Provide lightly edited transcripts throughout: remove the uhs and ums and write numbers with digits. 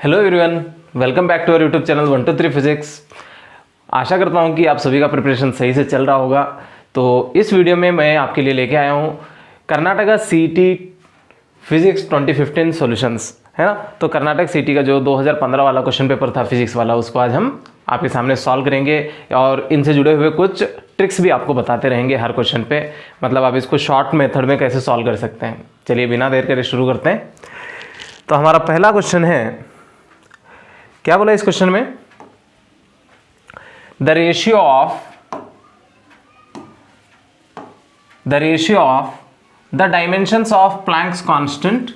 Hello everyone, welcome back to our YouTube channel 123 physics. आशा करता हूँ कि आप सभी का प्रिपरेशन सही से चल रहा होगा। तो इस वीडियो में मैं आपके लिए लेके आया हूँ कर्नाटका सीटी फिजिक्स 2015 सॉल्यूशंस, है ना। तो कर्नाटक सीटी का जो 2015 वाला क्वेश्चन पेपर था फिजिक्स वाला, उसको आज हम आपके सामने सॉल्व करेंगे और इनसे जुड़े हुए कुछ ट्रिक्स भी आपको बताते रहेंगे हर क्वेश्चन पे। मतलब आप इसको शॉर्ट मेथड में कैसे सॉल्व कर सकते हैं। चलिए बिना देर करे शुरू करते हैं। तो हमारा पहला क्वेश्चन है, क्या बोला इस क्वेश्चन में, the ratio of the dimensions of Planck's constant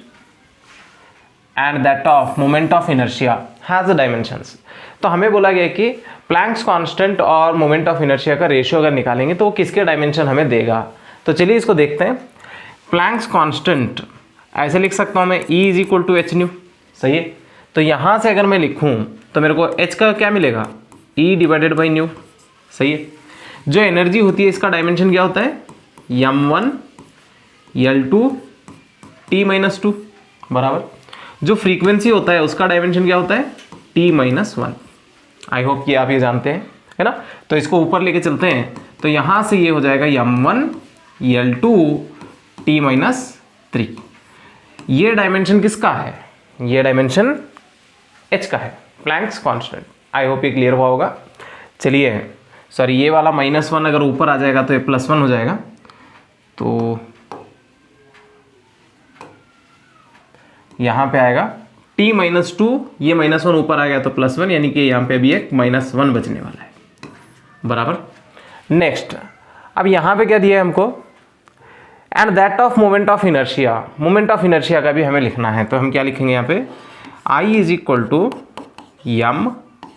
and that of moment of inertia has the dimensions. तो हमें बोला गया कि प्लैंक्स कांस्टेंट और मोमेंट ऑफ इनर्शिया का रेशियो अगर निकालेंगे तो वो किसके डायमेंशन हमें देगा। तो चलिए इसको देखते हैं। प्लैंक्स कांस्टेंट ऐसे लिख सकता हूं मैं, E is equal to H nu, सही है। तो यहां से अगर मैं लिखूं तो मेरे को H का क्या मिलेगा, E डिवाइडेड बाई न्यू, सही है। जो एनर्जी होती है इसका डायमेंशन क्या होता है, m1 L2 T-2 बराबर। जो फ्रीक्वेंसी होता है उसका डायमेंशन क्या होता है, T-1। आई होप कि आप ये जानते हैं, है ना। तो इसको ऊपर लेके चलते हैं। तो यहां से ये हो जाएगा m1 L2 T-3। ये डायमेंशन किसका है, ये डायमेंशन H का है, प्लैंक्स कांस्टेंट। आई होप ये क्लियर हुआ होगा। चलिए सॉरी, ये वाला -1 अगर ऊपर आ जाएगा तो ये +1 हो जाएगा। तो यहां पे आएगा T-2, ये -1 ऊपर आ गया तो +1, यानी कि यहां पे भी एक -1 बचने वाला है, बराबर। नेक्स्ट, अब यहां पे क्या दिया है हमको, and that of moment of inertia. Moment of inertia का भी हमें लिखना है। तो हम क्या लिखेंगे यहाँ पे, I is equal to M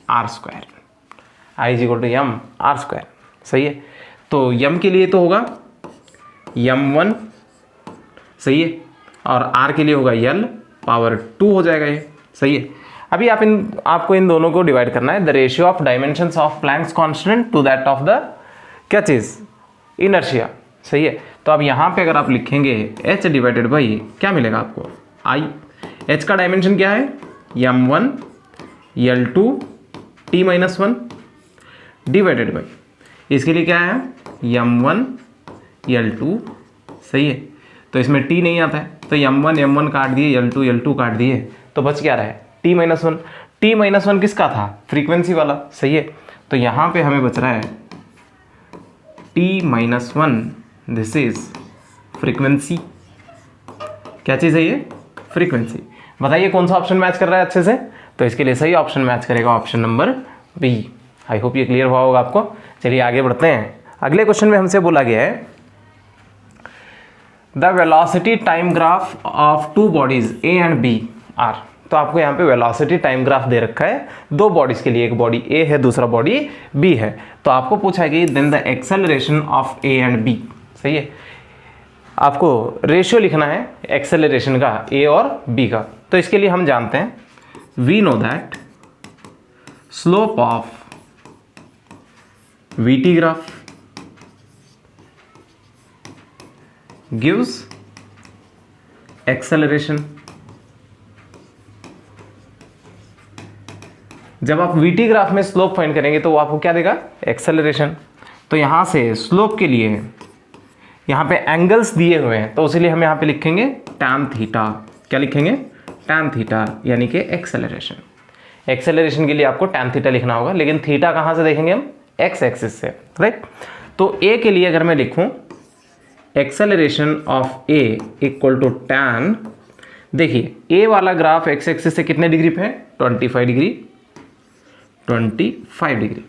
R square, I is equal to M R square, सही है। तो यम के लिए तो होगा m1, सही है, और r के लिए होगा l पावर 2 हो जाएगा ये, सही है। अभी आपको इन दोनों को डिवाइड करना है। The ratio of dimensions of Planck's constant to that of the क्या चीज़, इनर्शिया, सही है। तो अब यहाँ पे अगर आप लिखेंगे h डिवाइडेड बाई क्या मिलेगा आपको, I। h का डायमेंशन क्या है, m1 L2 T-1 divided by, इसके लिए क्या है, m1 L2, सही है। तो इसमें t नहीं आता है, तो m1 काट दिए, L2 काट दिए, तो बच क्या रहा है, T-1। T-1 किसका था, फ्रीक्वेंसी वाला, सही है। तो यहाँ पे हमें बच रहा है T-1, दिस इज फ्रीक्वेंसी। क्या चीज़ है ये, फ्रीक्वेंसी। बताइए कौन सा ऑप्शन मैच कर रहा है अच्छे से। तो इसके लिए सही ऑप्शन मैच करेगा option number B. I hope ये क्लियर हुआ होगा आपको। चलिए आगे बढ़ते हैं। अगले क्वेश्चन में हमसे बोला गया है, the velocity time graph of two bodies A and B are. तो आपको यहाँ पे वेलोसिटी टाइम ग्राफ दे रखा है दो बॉडीज के लिए, एक बॉडी ए है, दूसरा बॉडी बी है। तो आपको पूछा है कि then the acceleration of A and B, सही है। आपको रेशियो लिखना है एक्सेलरेशन का ए और बी का। तो इसके लिए हम जानते हैं, we know that slope of VT graph gives acceleration. जब आप वीटी ग्राफ में स्लोप फाइंड करेंगे तो वो आपको क्या देगा, एक्सेलरेशन। तो यहां से स्लोप के लिए यहाँ पे एंगल्स दिए हुए हैं, तो उसीलिए हम यहाँ पे लिखेंगे tan थीटा। क्या लिखेंगे, tan थीटा, यानी कि एक्सेलरेशन। एक्सेलरेशन के लिए आपको tan थीटा लिखना होगा, लेकिन थीटा कहाँ से देखेंगे हम, x एक्सिस से, राइट। तो a के लिए अगर मैं लिखूँ acceleration of a equal to tan, देखिए a वाला ग्राफ x एक्सिस से कितने डिग्री पे है, 25 डिग्री,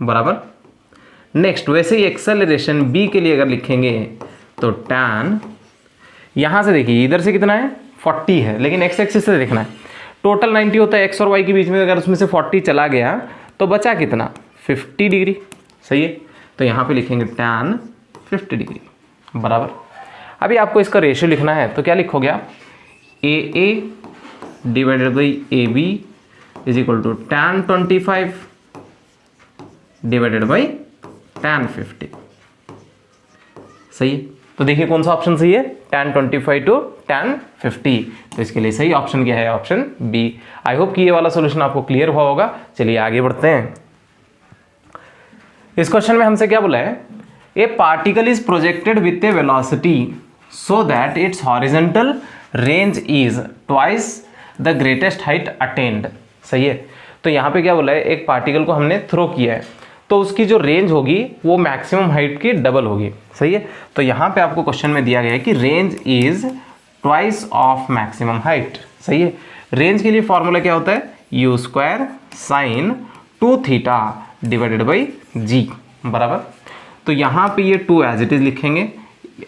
बराबर। नेक्स्ट, वैसे ही एक्सेलरेशन b के लिए अगर लिखेंगे तो tan, यहाँ से देखिए इधर से कितना है, 40 है, लेकिन x एक्सिस से देखना है। टोटल 90 होता है x और y के बीच में, अगर उसमें से 40 चला गया तो बचा कितना, 50 डिग्री, सही है। तो यहाँ पे लिखेंगे tan 50 डिग्री, बराबर। अभी आपको इसका रेशियो लिखना है, तो क्या लिखोगे आप, AA divided by AB is equal to tan 25 divided by tan 50, सही है। तो देखिए कौन सा ऑप्शन सही है, tan 25 टू tan 50। तो इसके लिए सही ऑप्शन क्या है, ऑप्शन बी। आई होप कि ये वाला सोल्यूशन आपको क्लियर हुआ होगा। चलिए आगे बढ़ते हैं। इस क्वेश्चन में हमसे क्या बोला है, ए particle is projected with A velocity so that it's horizontal range is twice the greatest height attend. सही है। तो यहाँ पे क्या बोला है, एक पार्टिकल को हमने थ्रो किया है तो उसकी जो रेंज होगी वो मैक्सिमम हाइट की डबल होगी। सही है। तो यहाँ पे आपको क्वेश्चन में दिया गया है कि range is twice of maximum height. सही है। रेंज के लिए फॉर्मूला क्या होता है, u square sine 2 theta divided by g, बराबर। तो यहाँ पे ये 2 एज इट इज लिखेंगे।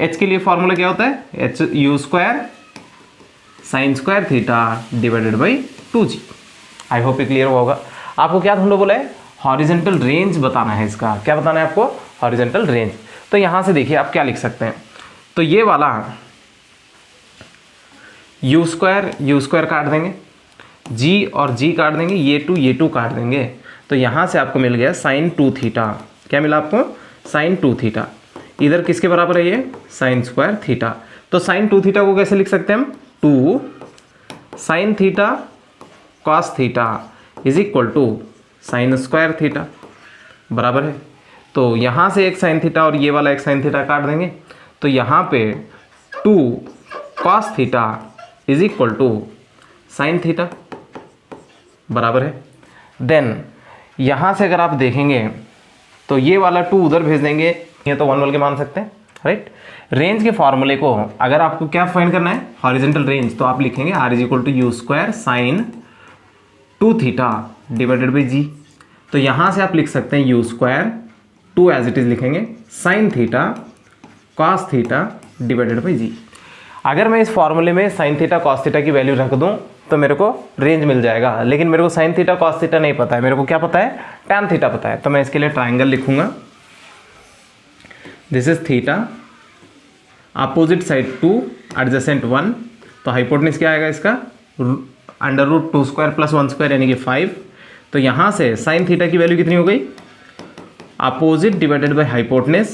h के लिए फॉर्मूला क्या होता है, h u square sine square theta divided by 2g। I hope ये क्लियर होगा। आपको क्या ढूंढो बोला है, हॉरिजॉन्टल रेंज बताना है। इसका क्या बताना है आपको, हॉरिजॉन्टल रेंज। तो यहाँ से देखिए आप क्या लिख सकते हैं, तो ये वाला यू स्क्वायर काट देंगे, जी और जी काट देंगे, ये टू काट देंगे। तो यहाँ से आपको मिल गया साइन 2 थीटा। क्या मिला आपको, साइन 2 थीटा। इधर किसके बराबर है ये, साइन स्क्वायर थीटा। तो साइन 2 थीटा को कैसे लिख सकते हैं हम, 2 sine theta cos theta is equal to sine square theta, बराबर है। तो यहाँ से एक साइन थीटा और ये वाला एक साइन थीटा काट देंगे। तो यहाँ पे 2 cos theta is equal to sine theta, बराबर है। देन यहाँ से अगर आप देखेंगे तो ये वाला 2 उधर भेज देंगे, ये तो 1 बोल के मान सकते हैं, राइट। रेंज के फॉर्मूले को अगर आपको क्या फाइंड करना है, हॉरिजॉन्टल रेंज, तो आप लिखेंगे R is equal to u square sine 2 theta divided by g. तो यहाँ से आप लिख सकते हैं u square 2 as it is लिखेंगे sine theta cos theta divided by g. अगर मैं इस फॉर्मूले में साइन थीटा कॉस थीटा की वैल्यू रख दूं तो मेरे को रेंज मिल जाएगा, लेकिन मेरे को साइन थीटा कॉस थीटा नहीं पता है, मेरे को क्या पता है, टैन थीटा पता है। तो मैं इसके लिए ट्राइंगल लिखूंगा, this is theta, opposite side 2, adjacent 1। तो हाइपोटेन्यूज क्या आएगा इसका, under root 2 square plus 1 square यानी कि 5। तो यहाँ से साइन थीटा की वैल्यू कितनी हो गई, अपोजिट डिवाइडेड बाई हाइपोटेन्यूज,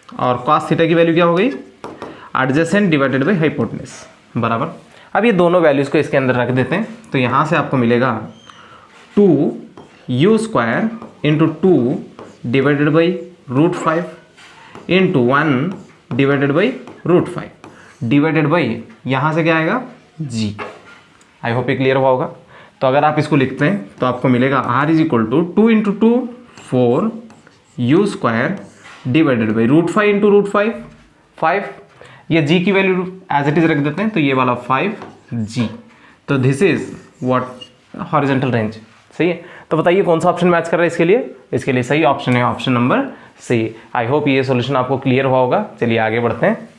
और कॉस थीटा की वैल्यू क्या हो गई, एडजेसेंट डिवाइडेड बाई हाइपोटेन्यूज, बराबर। अब ये दोनों वैल्यूज़ को इसके अंदर रख देते हैं। तो यहाँ से आपको मिलेगा 2 U square into 2 divided by root 5 into 1 divided by root 5 divided by यहाँ से क्या आएगा, जी। आई होप ये क्लियर हुआ होगा। तो अगर आप इसको लिखते हैं तो आपको मिलेगा R is equal to 2 into 2 4 U square divided by root 5 into root 5। ये g की वैल्यू एज इट इज रख देते हैं, तो ये वाला 5g। तो this is what horizontal range. सही है। तो बताइए कौन सा ऑप्शन मैच कर रहा है इसके लिए, इसके लिए सही ऑप्शन है option number C. I hope ये सॉल्यूशन आपको क्लियर हुआ होगा। चलिए आगे बढ़ते हैं।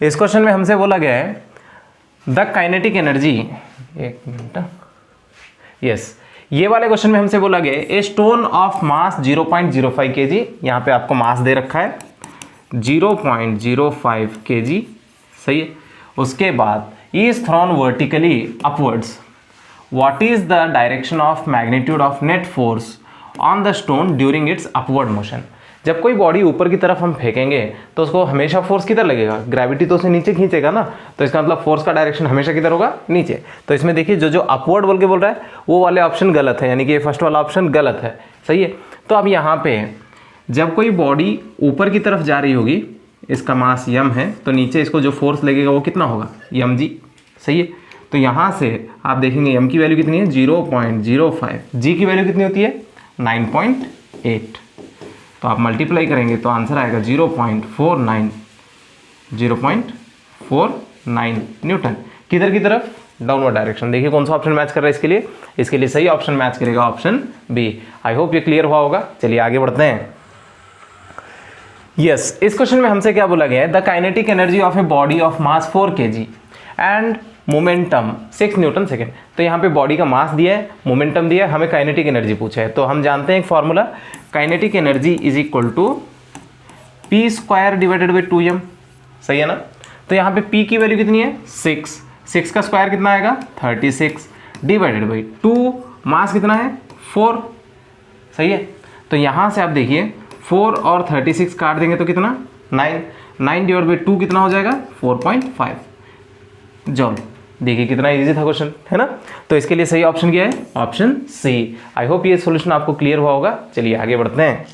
इस क्वेश्चन में हमसे बोला गया है द काइनेटिक एनर्जी, एक मिनट, यस, ये वाले क्वेश्चन में हमसे बोला गया a stone of mass 0.05 kg, यहाँ पे आपको मास दे रखा है 0.05 kg। सही है। उसके बाद is thrown vertically upwards, what is the direction of magnitude of net force on the stone during its upward motion. जब कोई बॉडी ऊपर की तरफ हम फेंकेंगे तो उसको हमेशा फोर्स किधर लगेगा, ग्रेविटी तो उसे नीचे खींचेगा ना, तो इसका मतलब फोर्स का डायरेक्शन हमेशा किधर होगा, नीचे। तो इसमें देखिए जो अपवर्ड बोल के बोल रहा है वो वाले ऑप्शन गलत है, यानी कि ये फर्स्ट वाला ऑप्शन गलत है। सही है। तो अब यहाँ पे जब कोई बॉडी ऊपर की तरफ जा रही होगी, इसका मास यम है, तो नीचे इसको जो फोर्स लगेगा वो कितना होगा, यम जी। सही है। तो यहाँ से आप देखेंगे यम की वैल्यू कितनी है 0.05, जी की वैल्यू कितनी होती है 9.8। तो आप मल्टीप्लाई करेंगे तो आंसर आएगा 0.49 न्यूटन। किधर की तरफ, डाउनवर्ड डायरेक्शन। देखिए कौन सा ऑप्शन मैच कर रहा है इसके लिए, इसके लिए सही ऑप्शन मैच करेगा ऑप्शन बी। आई होप ये क्लियर हुआ होगा। चलिए आगे बढ़ते हैं। यस, इस क्वेश्चन में हमसे क्या बोला गया है, the kinetic energy of a body of mass 4 kg and momentum 6 Newton second. तो यहाँ पे बॉडी का मास दिया है, मोमेंटम दिया है, हमें काइनेटिक एनर्जी पूछा है। तो हम जानते हैं एक formula, kinetic energy is equal to P square divided by 2m। सही है ना। तो यहाँ पे p की वैल्यू कितनी है 6 का स्क्वायर कितना आएगा 36 डिवाइडेड बाई 2, मास कितना है 4। सही है। तो यहाँ से आप देखिए 4 और 36 काट देंगे तो कितना 9 डिवाइड बाई 2 कितना हो जाएगा 4.5 जॉल। देखिए कितना इजी था क्वेश्चन, है ना। तो इसके लिए सही ऑप्शन क्या है, ऑप्शन सी। आई होप ये सॉल्यूशन आपको क्लियर हुआ होगा। चलिए आगे बढ़ते हैं।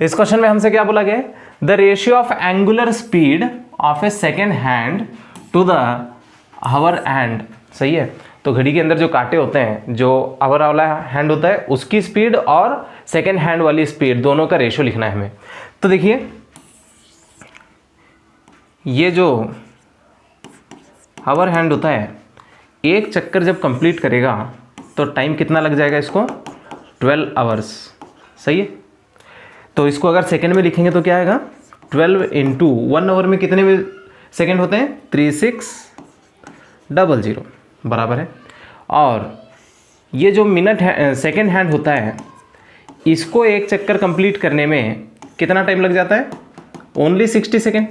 इस क्वेश्चन में हमसे क्या बोला गया है, the ratio of angular speed of a second hand to the hour hand. सही है, तो घड़ी के अंदर जो कांटे होते हैं, जो आवर वाला हैंड होता है उसकी स्पीड और सेकेंड हैंड वाली स्पीड दोनों का रेशियो लिखना है हमें। तो देखिए ये जो आवर हैंड होता है एक चक्कर जब कंप्लीट करेगा तो टाइम कितना लग जाएगा इसको 12 आवर्स। सही है, तो इसको अगर सेकंड में लिखेंगे तो क्या आएगा 12 इंटू 1 आवर में कितने सेकंड होते हैं 3600 बराबर है। और ये जो मिनट है सेकेंड हैंड होता है इसको एक चक्कर कंप्लीट करने में कितना टाइम लग जाता है ओनली 60 सेकेंड,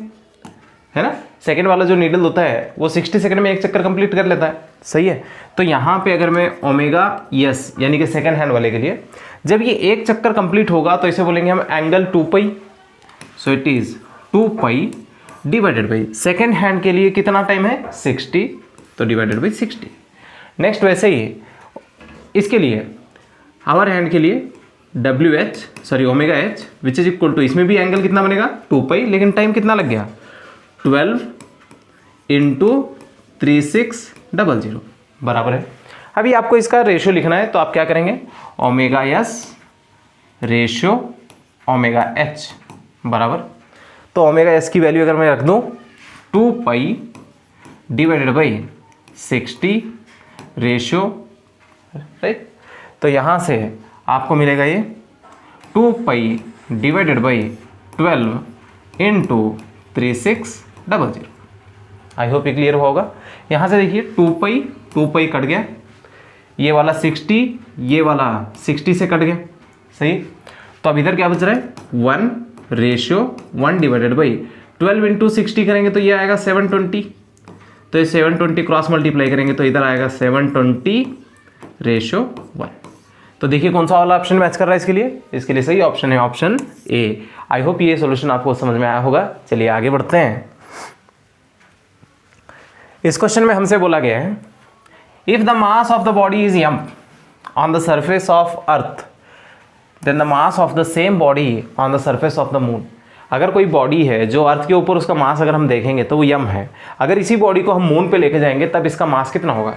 है ना। सेकेंड वाला जो नीडल होता है वो 60 सेकंड में एक चक्कर कंप्लीट कर लेता है। सही है, तो यहाँ पे अगर मैं ओमेगा यस यानी कि सेकेंड हैंड वाले के लिए जब ये एक चक्कर कंप्लीट होगा तो इसे बोलेंगे हम angle 2 pi. So it is 2 pi divided by second hand के लिए कितना टाइम है 60, तो डिवाइडेड बाई 60। नेक्स्ट वैसे ही इसके लिए आवर हैंड के लिए omega H which is equal to, इसमें भी एंगल कितना बनेगा 2 पाई, लेकिन टाइम कितना लग गया 12 इंटू 3600 बराबर है। अभी आपको इसका रेशियो लिखना है तो आप क्या करेंगे omega S ratio omega H बराबर, तो ओमेगा एस की वैल्यू अगर मैं रख दूं 2 पाई डिवाइडेड बाई 60 रेशियो, राइट। तो यहाँ से आपको मिलेगा ये 2 पाई divided by 12 into 3600। I hope ये क्लियर होगा। यहाँ से देखिए 2 पाई कट गया, ये वाला 60, ये वाला 60 से कट गया। सही, तो अब इधर क्या बच रहा है 1 रेशियो 1 डिवाइडेड बाई 12 इंटू 60 करेंगे तो ये आएगा 720, तो ये 720 क्रॉस मल्टीप्लाई करेंगे तो इधर आएगा 720 रेशियो 1। तो देखिए कौन सा वाला ऑप्शन मैच कर रहा है इसके लिए सही ऑप्शन है ऑप्शन ए। आई होप ये सॉल्यूशन आपको समझ में आया होगा। चलिए आगे बढ़ते हैं। इस क्वेश्चन में हमसे बोला गया है if the mass of the body is m on the surface of earth then the mass of the same body on the surface of the moon. अगर कोई बॉडी है जो अर्थ के ऊपर उसका मास अगर हम देखेंगे तो वो m है, अगर इसी बॉडी को हम मून पे लेके जाएंगे तब इसका मास कितना होगा,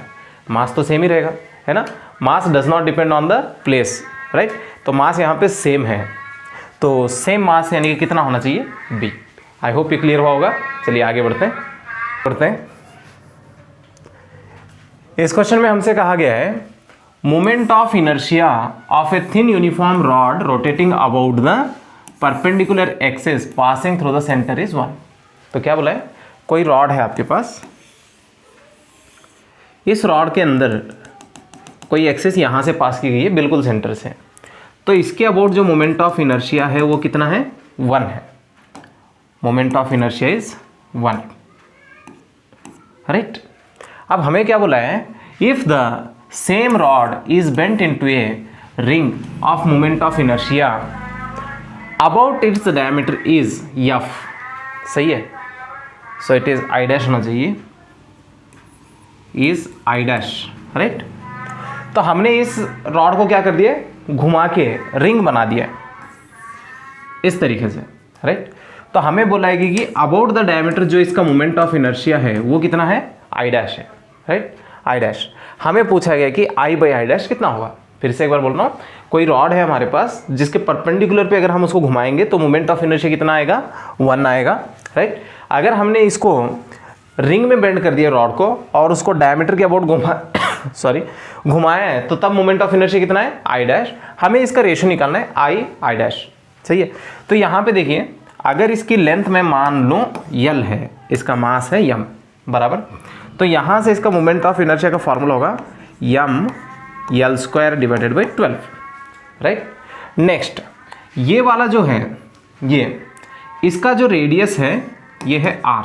मास तो सेम ही रहेगा, है ना। Mass does not depend on the place, right. तो मास यहाँ पे सेम है, तो सेम मास यानी कि कितना होना चाहिए b। आई होप ये क्लियर हुआ होगा। चलिए आगे बढ़ते हैं। इस क्वेश्चन में हमसे कहा गया है moment of inertia of a thin uniform rod rotating about the perpendicular axis passing through the centre is 1। तो क्या बोला है, कोई रॉड है आपके पास, इस रॉड के अंदर कोई एक्सिस यहाँ से पास की गई है बिल्कुल सेंटर से, तो इसके अबाउट जो मोमेंट ऑफ इनर्शिया है वो कितना है 1 है। Moment of inertia is 1, right. अब हमें क्या बोला है if the same rod is bent into a ring of moment of inertia about its diameter is f। सही है, सो इट इज आई डैश होना चाहिए, इज आई डैश, राइट। तो हमने इस रॉड को क्या कर दिया, घुमा के रिंग बना दिया इस तरीके से, राइट। तो हमें बोलाएगी कि अबाउट द डायमीटर जो इसका मोमेंट ऑफ इनर्शिया है वो कितना है आई डैश है, राइट, आई डैश। हमें पूछा गया कि आई बाई आई डैश कितना होगा। फिर से एक बार बोल रहा हूँ, कोई रॉड है हमारे पास जिसके परपेंडिकुलर पे अगर हम उसको घुमाएंगे तो मोमेंट ऑफ इनर्शिया कितना आएगा 1 आएगा, राइट। अगर हमने इसको रिंग में बेंड कर दिया रॉड को और उसको डायमीटर के अबाउट घुमाया है तो तब मोमेंट ऑफ इनर्शिया कितना है आई डैश। हमें इसका रेशियो निकालना है आई डैश, सही है। तो यहाँ पे देखिए अगर इसकी लेंथ में मान लो यल है, इसका मास है यम बराबर, तो यहाँ से इसका मोमेंट ऑफ इनर्शिया का फॉर्मूला होगा m l square divided by 12, right. Next ये वाला जो है ये इसका जो रेडियस है ये है r।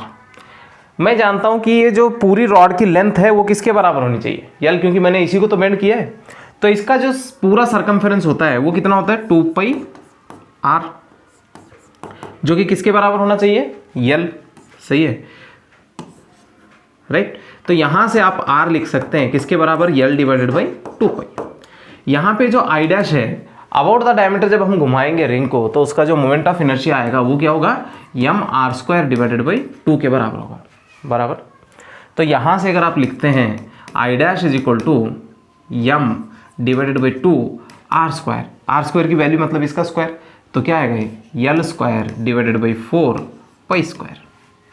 मैं जानता हूँ कि ये जो पूरी रॉड की लेंथ है वो किसके बराबर होनी चाहिए यल, क्योंकि मैंने इसी को तो बेंड किया है। तो इसका जो पूरा सरकमफेरेंस होता है वो कितना होता है 2 पाई R, जो कि किसके बराबर होना चाहिए, L, सही है, राइट। तो यहां से आप R लिख सकते हैं किसके बराबर, L डिवाइडेड बाई 2π। यहां पे जो I डैश है, अबाउट द डायमीटर जब हम घुमाएंगे रिंग को तो उसका जो मोमेंट ऑफ इनर्शिया आएगा वो क्या होगा, mr² डिवाइडेड बाई 2 के बराबर होगा, बराबर। तो यहां से अगर आप लिखते हैं I dash is equal to m divided by 2 r², r² की वैल्यू मतलब इसका स्क्वायर, तो क्या आएगा, L² divided by 4π²।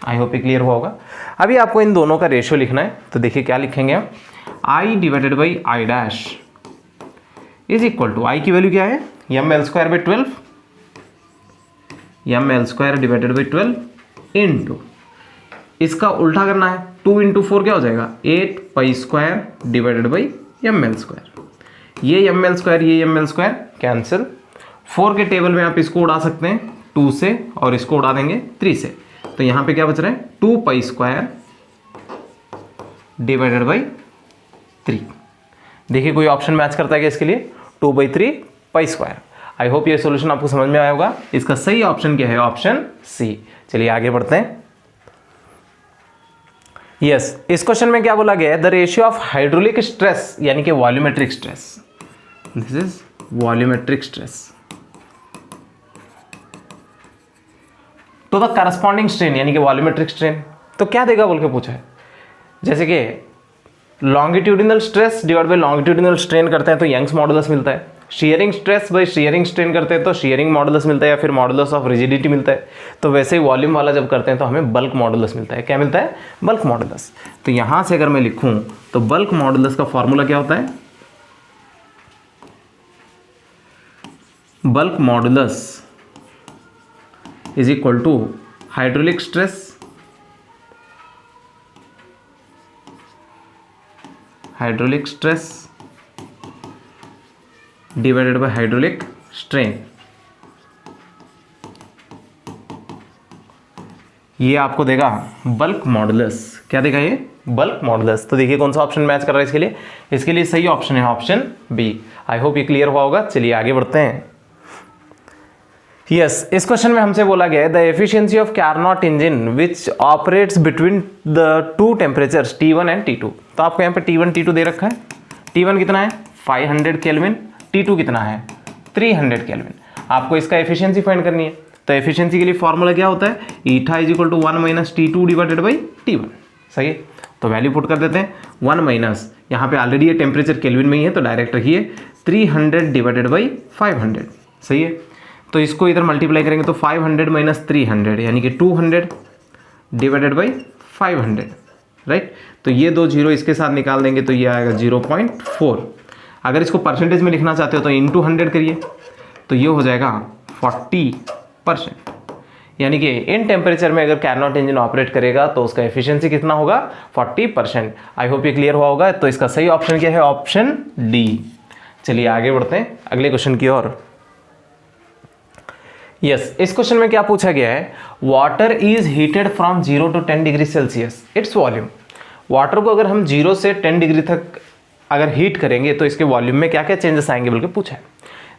I hope ये क्लियर हुआ होगा। अभी आपको इन दोनों का रेशियो लिखना है, तो देखिए क्या लिखेंगे हम, I divided by I dash is equal to, I की वैल्यू क्या है, ml² by 12, ml² divided by 12 into, इसका उल्टा करना है, 2 इंटू 4 क्या हो जाएगा, 8π² डिवाइडेड बाई ml²। ये ml² कैंसिल, 4 के टेबल में आप इसको उड़ा सकते हैं 2 से, और इसको उड़ा देंगे 3 से, तो यहां पे क्या बच रहा है, 2π² डिवाइडेड बाई 3। देखिए कोई ऑप्शन मैच करता है क्या इसके लिए, 2/3π²। आई होप ये सॉल्यूशन आपको समझ में आया होगा। इसका सही ऑप्शन क्या है, ऑप्शन सी। चलिए आगे बढ़ते हैं। यस, इस क्वेश्चन में क्या बोला गया है, the ratio of hydraulic stress यानी कि volumetric stress, this is volumetric stress तो द करस्पॉन्डिंग स्ट्रेन यानी कि वॉल्यूमेट्रिक स्ट्रेन, तो क्या देगा बोल के पूछा है। जैसे कि longitudinal stress divide by longitudinal strain करते हैं तो यंग्स मॉडुलस मिलता है, sharing stress by sharing strain करते हैं तो शेयरिंग मॉडुलस मिलता है, या फिर मॉडुलस ऑफ रिजिडिटी मिलता है। तो वैसे ही वॉल्यूम वाला जब करते हैं तो हमें बल्क मॉडुलस मिलता है। क्या मिलता है, बल्क मॉडुलस। तो यहां से अगर मैं लिखूं तो बल्क मॉडुलस का फॉर्मूला क्या होता है, bulk modulus is equal to hydraulic stress divided by hydraulic strain. ये आपको देगा बल्क मॉडुलस। क्या देगा ये, बल्क मॉडुलस। तो देखिए कौन सा ऑप्शन मैच कर रहा है इसके लिए, इसके लिए सही ऑप्शन है ऑप्शन बी। आई होप ये क्लियर हुआ होगा। चलिए आगे बढ़ते हैं। यस, इस क्वेश्चन में हमसे बोला गया है the efficiency of Carnot engine which operates between the two temperatures T1 and T2। तो आपको यहाँ पे T1 T2 दे रखा है। T1 कितना है 500 केल्विन, T2 कितना है 300 केल्विन। आपको इसका एफिशिएंसी फाइंड करनी है। तो एफिशिएंसी के लिए फॉर्मूला क्या होता है, eta is equal to 1 minus T2 divided by T1। सही है, तो वैल्यू पुट कर देते हैं 1 माइनस, यहाँ पे ऑलरेडी ये टेम्परेचर केल्विन में ही है तो डायरेक्ट रखिए 300 डिवाइडेड बाई 500। सही है, तो इसको इधर मल्टीप्लाई करेंगे तो 500 माइनस 300 यानी कि 200 डिवाइडेड बाई 500, राइट। तो ये दो जीरो इसके साथ निकाल देंगे तो ये आएगा 0.4। अगर इसको परसेंटेज में लिखना चाहते हो तो इंटू 100 करिए तो ये हो जाएगा 40%। यानी कि इन टेम्परेचर में अगर कार्नोट इंजन ऑपरेट करेगा तो उसका एफिशिएंसी कितना होगा 40%। आई होप ये क्लियर हुआ होगा। तो इसका सही ऑप्शन क्या है, ऑप्शन डी। चलिए आगे बढ़ते हैं अगले क्वेश्चन की ओर। यस, इस क्वेश्चन में क्या पूछा गया है, water is heated from 0 to 10 degree Celsius its volume. Water को अगर हम 0 से 10 डिग्री तक अगर हीट करेंगे तो इसके वॉल्यूम में क्या क्या चेंजेस आएंगे बोल के पूछा है।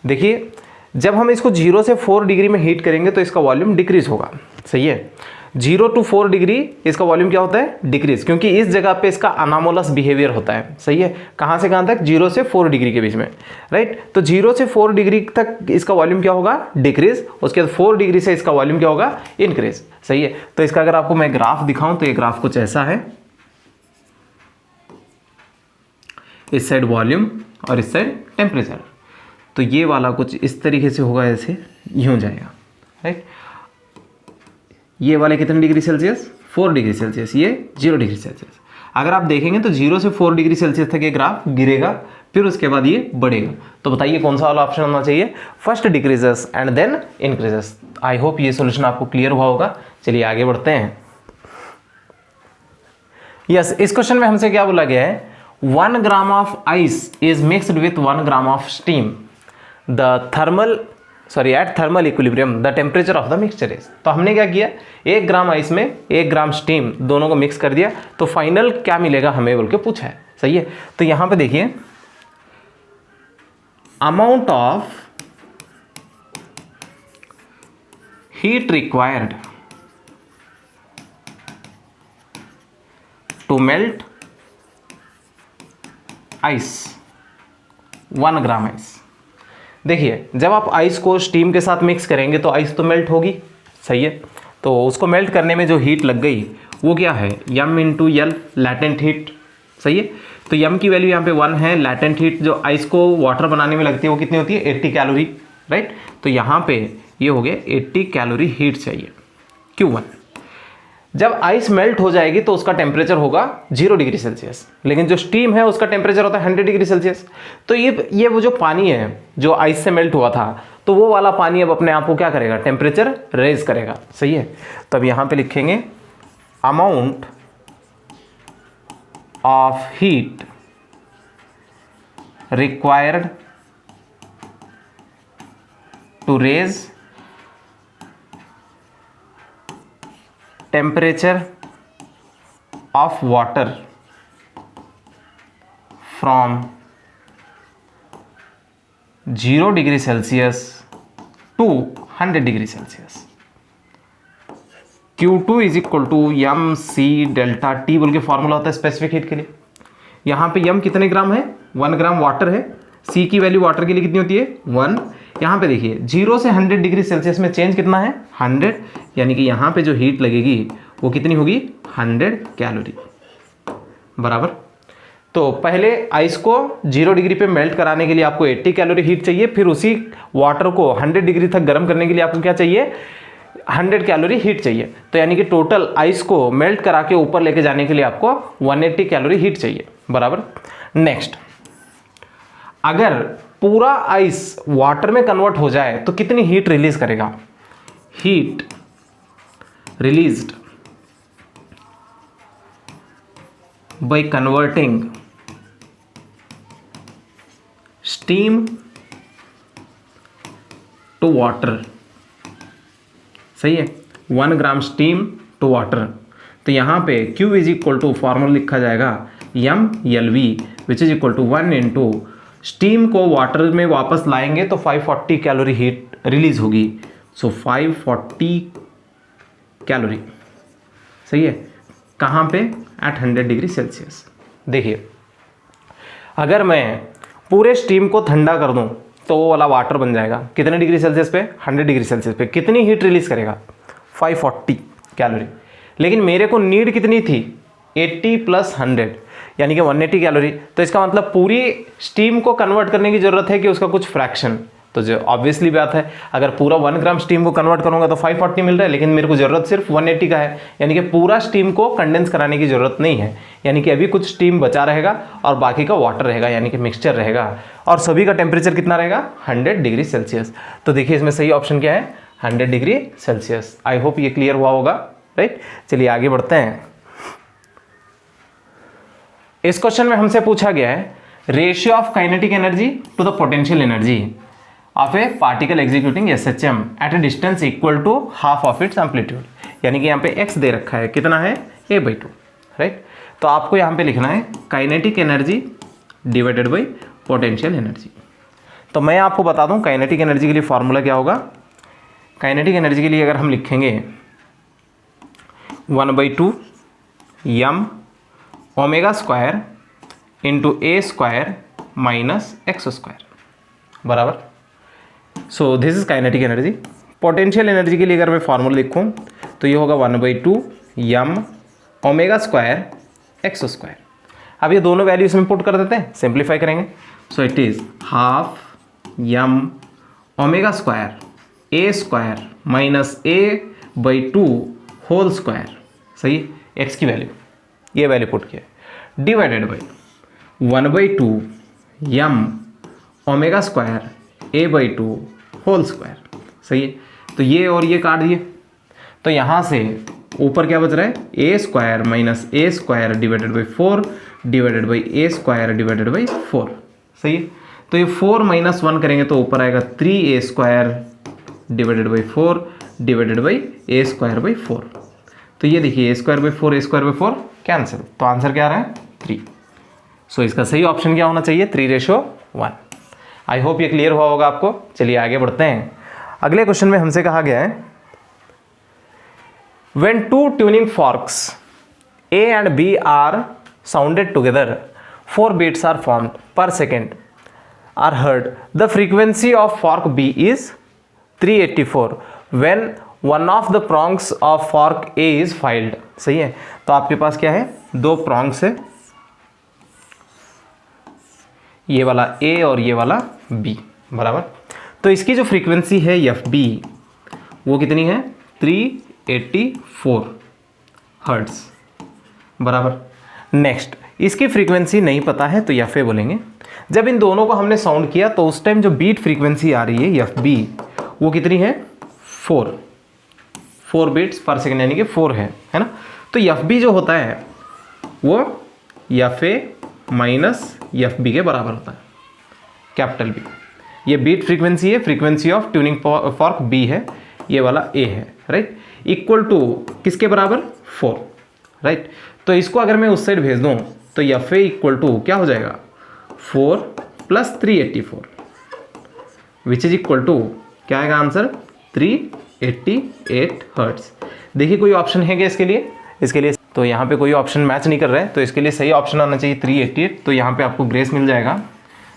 देखिए जब हम इसको 0 से 4 डिग्री में हीट करेंगे तो इसका वॉल्यूम डिक्रीज होगा। सही है, 0 to 4 डिग्री इसका वॉल्यूम क्या होता है, डिक्रीज, क्योंकि इस जगह पे इसका अनामोलस बिहेवियर होता है। सही है, कहाँ से कहाँ तक, 0 से 4 डिग्री के बीच में, राइट। तो 0 से 4 डिग्री तक इसका वॉल्यूम क्या होगा, डिक्रीज। उसके बाद 4 डिग्री से इसका वॉल्यूम क्या होगा, इंक्रीज। सही है, तो इसका अगर आपको मैं ग्राफ दिखाऊं तो ये ग्राफ कुछ ऐसा है, इस साइड वॉल्यूम और इस साइड टेम्परेचर। तो ये वाला कुछ इस तरीके से होगा, ऐसे यूं जाएगा, राइट। ये वाले कितने डिग्री सेल्सियस, 4 डिग्री सेल्सियस, ये 0 डिग्री सेल्सियस। अगर आप देखेंगे तो 0 से 4 डिग्री सेल्सियस तक ये ग्राफ गिरेगा, फिर उसके बाद ये बढ़ेगा। तो बताइए कौन सा वाला ऑप्शन होना चाहिए, first decreases and then increases. I hope ये सॉल्यूशन आपको क्लियर हुआ होगा। चलिए आगे बढ़ते हैं। यस, इस क्वेश्चन में हमसे क्या बोला गया है, 1 gram of ice is mixed with 1 gram of steam eight thermal equilibrium the temperature of the mixture is. तो हमने क्या किया, 1 ग्राम आइस में 1 ग्राम स्टीम, दोनों को मिक्स कर दिया, तो फाइनल क्या मिलेगा हमें बोल के पूछा है। सही है, तो यहां पे देखिए amount of heat required to melt ice 1 gram ice. देखिए जब आप आइस को स्टीम के साथ मिक्स करेंगे तो आइस तो मेल्ट होगी, सही है। तो उसको मेल्ट करने में जो हीट लग गई वो क्या है, M into L, latent heat, सही है। तो यम की वैल्यू यहाँ पे 1 है। लैटेंट हीट जो आइस को वाटर बनाने में लगती है वो कितनी होती है, 80 कैलोरी, राइट। तो यहाँ पे ये हो गया 80 कैलोरी हीट चाहिए, Q1। जब आइस मेल्ट हो जाएगी तो उसका टेम्परेचर होगा 0 डिग्री सेल्सियस, लेकिन जो स्टीम है उसका टेम्परेचर होता है 100 डिग्री सेल्सियस। तो ये वो जो पानी है जो आइस से मेल्ट हुआ था, तो वो वाला पानी अब अपने आप को क्या करेगा, टेम्परेचर रेज करेगा, सही है। तो अब यहाँ पे लिखेंगे amount of heat required to raise temperature of water from 0 degree Celsius to 100 degree Celsius. Q2 is equal to M C delta T बोल के फॉर्मूला होता है स्पेसिफिक हीट के लिए। यहाँ पे यम कितने ग्राम है, 1 ग्राम वाटर है। सी की वैल्यू वाटर के लिए कितनी होती है, 1। यहाँ पे देखिए 0 से 100 डिग्री सेल्सियस में चेंज कितना है, 100, यानी कि यहाँ पे जो हीट लगेगी वो कितनी होगी, 100 कैलोरी, बराबर। तो पहले आइस को 0 डिग्री पे मेल्ट कराने के लिए आपको 80 कैलोरी हीट चाहिए, फिर उसी वाटर को 100 डिग्री तक गर्म करने के लिए आपको क्या चाहिए, 100 कैलोरी हीट चाहिए। तो यानी कि टोटल आइस को मेल्ट करा के ऊपर लेके जाने के लिए आपको 180 कैलोरी हीट चाहिए, बराबर। नेक्स्ट, अगर पूरा आइस वाटर में कन्वर्ट हो जाए तो कितनी हीट रिलीज करेगा, heat released by converting steam to water, सही है, 1 ग्राम स्टीम टू वाटर। तो यहाँ पे Q is equal to formula लिखा जाएगा m l V which is equal to 1 into steam को वाटर में वापस लाएंगे तो 540 कैलोरी हीट रिलीज होगी। सो 540 कैलोरी, सही है, कहाँ पे, एट 100 डिग्री सेल्सियस। देखिए अगर मैं पूरे स्टीम को ठंडा कर दूं तो वो वाला वाटर बन जाएगा कितने डिग्री सेल्सियस पे, 100 डिग्री सेल्सियस पे। कितनी हीट रिलीज करेगा, 540 कैलोरी। लेकिन मेरे को नीड कितनी थी, 80 + 100 यानी कि 180 कैलोरी। तो इसका मतलब पूरी स्टीम को कन्वर्ट करने की जरूरत है कि उसका कुछ फ्रैक्शन। तो जो ऑब्वियसली बात है, अगर पूरा 1 ग्राम स्टीम को कन्वर्ट करूंगा तो 540 मिल रहा है, लेकिन मेरे को जरूरत सिर्फ 180 का है, यानी कि पूरा स्टीम को कंडेंस कराने की जरूरत नहीं है। यानी कि अभी कुछ स्टीम बचा रहेगा और बाकी का वाटर रहेगा, यानी कि मिक्सचर रहेगा, और सभी का टेम्परेचर कितना रहेगा, 100 डिग्री सेल्सियस। तो देखिए इसमें सही ऑप्शन क्या है, 100 डिग्री सेल्सियस। आई होप ये क्लियर हुआ होगा, राइट। चलिए आगे बढ़ते हैं। इस क्वेश्चन में हमसे पूछा गया है ratio of kinetic energy to the potential energy of a particle executing SHM at a distance equal to half of its amplitude. यानी कि यहाँ पे x दे रखा है, कितना है, a/2, राइट। तो आपको यहाँ पे लिखना है kinetic energy divided by potential energy. तो मैं आपको बता दूँ काइनेटिक एनर्जी के लिए फॉर्मूला क्या होगा। काइनेटिक एनर्जी के लिए अगर हम लिखेंगे 1/2 यम omega square into a square minus x square, बराबर। So this is kinetic energy. Potential energy के लिए अगर मैं फॉर्मूला लिखूं तो ये होगा 1/2 यम ओमेगा स्क्वायर x स्क्वायर। अब ये दोनों वैल्यू इसमें पुट कर देते हैं, सिंप्लीफाई करेंगे। So it is half M omega square a square minus a/2 whole square, सही है, x की वैल्यू, ये वैल्यू पुट किया, divided by 1/2 Yama omega square a/2 whole square, सही है। तो ये और ये काट दिए, तो यहाँ से ऊपर क्या बच रहा है, a square minus a square divided by 4 divided by a square divided by 4, सही है। तो ये 4 - 1 करेंगे तो ऊपर आएगा 3a square divided by 4 divided by a square by 4। तो ये देखिए a स्क्वायर बाई 4 कैंसिल, तो आंसर क्या आ रहा है, 3। सो इसका सही ऑप्शन क्या होना चाहिए, 3:1। आई होप ये क्लियर हुआ होगा आपको। चलिए आगे बढ़ते हैं। अगले क्वेश्चन में हमसे कहा गया है when two tuning forks A and B are sounded together, 4 beats are formed per second are heard. The frequency of fork B is 384 when one of the prongs of fork A is filed. सही है, तो आपके पास क्या है, दो prongs है, ये वाला A और ये वाला B, बराबर। तो इसकी जो फ्रीक्वेंसी है FB वो कितनी है, 384 हर्ट्ज, बराबर। नेक्स्ट, इसकी फ्रीक्वेंसी नहीं पता है तो एफ ए बोलेंगे। जब इन दोनों को हमने साउंड किया तो उस टाइम जो बीट फ्रीक्वेंसी आ रही है एफ बी वो कितनी है, 4 बीट्स पर सेकेंड, यानी कि 4 है ना। तो एफ बी जो होता है वो F A minus F B के बराबर होता है, कैपिटल बी। ये बीट फ्रीक्वेंसी है, frequency of tuning fork B है, ये वाला ए है, राइट। इक्वल टू किसके बराबर, 4, राइट। तो इसको अगर मैं उस साइड भेज दूं तो एफ ए इक्वल टू क्या हो जाएगा, 4 + 384 विच इज इक्वल टू क्या आएगा आंसर, 388 हर्ट्ज। देखिए कोई ऑप्शन है क्या इसके लिए, तो यहाँ पे कोई ऑप्शन मैच नहीं कर रहा है, तो इसके लिए सही ऑप्शन आना चाहिए 388। तो यहाँ पे आपको ग्रेस मिल जाएगा,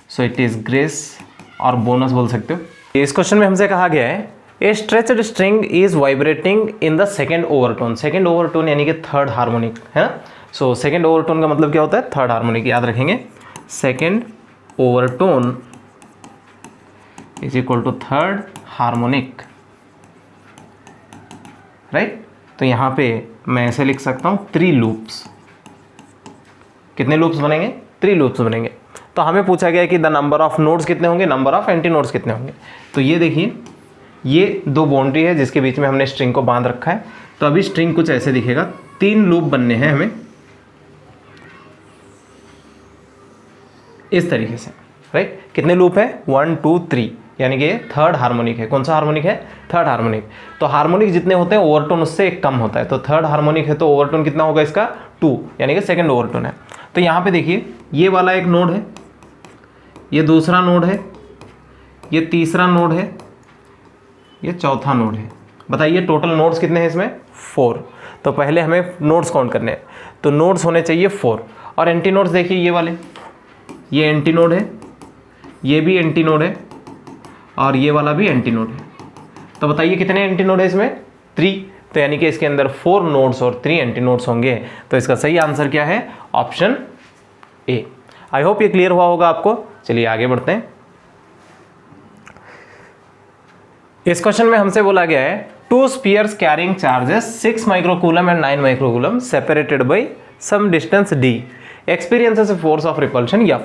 सो इट इज़ ग्रेस और बोनस बोल सकते हो। इस क्वेश्चन में हमसे कहा गया है a stretched string is vibrating in the second overtone. Second overtone यानी कि थर्ड हार्मोनिक, है ना। सो सेकेंड ओवरटोन का मतलब क्या होता है, थर्ड हार्मोनिक, याद रखेंगे। Second overtone is equal to third harmonic, right. तो यहाँ पे मैं ऐसे लिख सकता हूँ 3 लूप्स। कितने लूप्स बनेंगे, 3 लूप्स बनेंगे। तो हमें पूछा गया कि द नंबर ऑफ नोड्स कितने होंगे, नंबर ऑफ एंटी नोड्स कितने होंगे। तो ये देखिए, ये 2 बाउंड्री है जिसके बीच में हमने स्ट्रिंग को बांध रखा है। तो अभी स्ट्रिंग कुछ ऐसे दिखेगा, 3 लूप बनने हैं हमें इस तरीके से, राइट। कितने लूप है, 1 2 3, यानी कि थर्ड हार्मोनिक है। कौन सा हार्मोनिक है, थर्ड हार्मोनिक। तो हार्मोनिक जितने होते हैं ओवरटोन उससे एक कम होता है। तो थर्ड हार्मोनिक है तो ओवरटोन कितना होगा इसका, 2, यानी कि सेकंड ओवरटोन है। तो यहाँ पे देखिए, ये वाला एक नोड है, ये दूसरा नोड है, ये तीसरा नोड है, ये चौथा नोड है। बताइए टोटल नोड्स कितने हैं इसमें, 4। तो पहले हमें नोड्स काउंट करने हैं, तो नोड्स होने चाहिए 4। और एंटी नोड्स देखिए, ये वाले, ये एंटी नोड है, ये भी एंटी नोड है, और ये वाला भी एंटी नोड है। तो बताइए कितने एंटी नोड है इसमें, 3। तो यानी कि इसके अंदर 4 नोड्स और 3 एंटी नोड्स होंगे। तो इसका सही आंसर क्या है, ऑप्शन ए। आई होप ये क्लियर हुआ होगा आपको। चलिए आगे बढ़ते हैं। इस क्वेश्चन में हमसे बोला गया है 2 spheres carrying charges 6 microcoulomb and 9 microcoulomb separated by some distance d experiences force of repulsion F।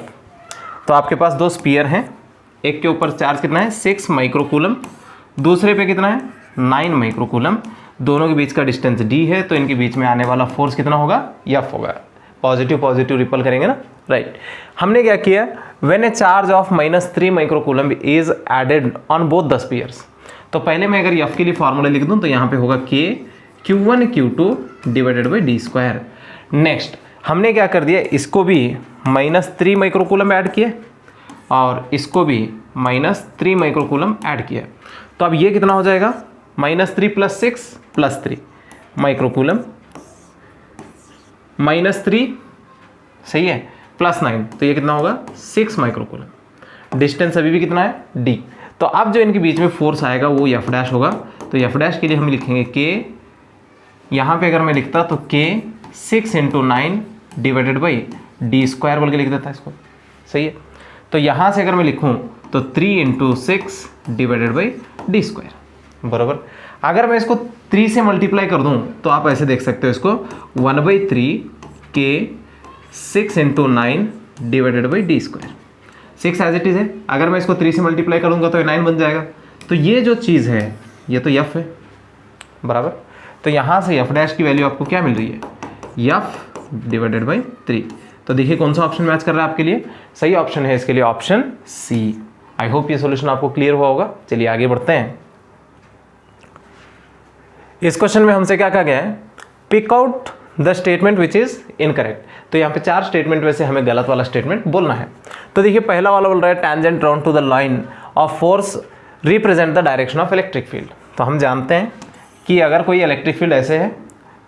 तो आपके पास 2 स्पीयर हैं, एक के ऊपर चार्ज कितना है, 6 माइक्रोकूलम, दूसरे पे कितना है, 9 माइक्रोकूलम। दोनों के बीच का डिस्टेंस d है, तो इनके बीच में आने वाला फोर्स कितना होगा, F होगा। पॉजिटिव पॉजिटिव रिपल करेंगे ना, राइट। हमने क्या किया, when a charge of -3 microcoulomb is added on both the spheres. तो पहले मैं अगर F के लिए फार्मूला लिख दूं तो यहाँ पे होगा K Q1 Q2 divided by d²। Next हमने क्या कर दिया, इसको भी -3 माइक्रोकूलम ऐड किया और इसको भी -3 माइक्रोकूलम ऐड किया। तो अब ये कितना हो जाएगा, -3 + 6 + 3 माइक्रोकूलम, -3 सही है, +9, तो ये कितना होगा, 6 माइक्रोकूलम। डिस्टेंस अभी भी कितना है, d। तो अब जो इनके बीच में फोर्स आएगा वो F' होगा। तो F' के लिए हम लिखेंगे K, यहाँ पे अगर मैं लिखता तो K 6 × 9 डिवाइडेड बाई d² बोल के लिख देता इसको, सही है। तो यहाँ से अगर मैं लिखूँ तो 3 × 6 डिवाइडेड बाई d², बराबर। अगर मैं इसको 3 से मल्टीप्लाई कर दूँ तो आप ऐसे देख सकते हो इसको, 1/3 K 6 × 9 divided by d²। 6 as it is है, अगर मैं इसको 3 से मल्टीप्लाई करूँगा तो 9 बन जाएगा। तो ये जो चीज़ है ये तो F है, बराबर। तो यहाँ से F' की वैल्यू आपको क्या मिल रही है, F डिवाइडेड बाई 3। तो देखिए कौन सा ऑप्शन मैच कर रहा है आपके लिए, सही ऑप्शन है इसके लिए ऑप्शन C। आई होप ये सॉल्यूशन आपको क्लियर हुआ होगा। चलिए आगे बढ़ते हैं। इस क्वेश्चन में हमसे क्या कहा गया है, pick out the statement which is incorrect. तो यहाँ पे 4 स्टेटमेंट में से हमें गलत वाला स्टेटमेंट बोलना है। तो देखिए पहला वाला बोल रहा है tangent round to the line of force represent the direction of electric field. तो हम जानते हैं कि अगर कोई इलेक्ट्रिक फील्ड ऐसे है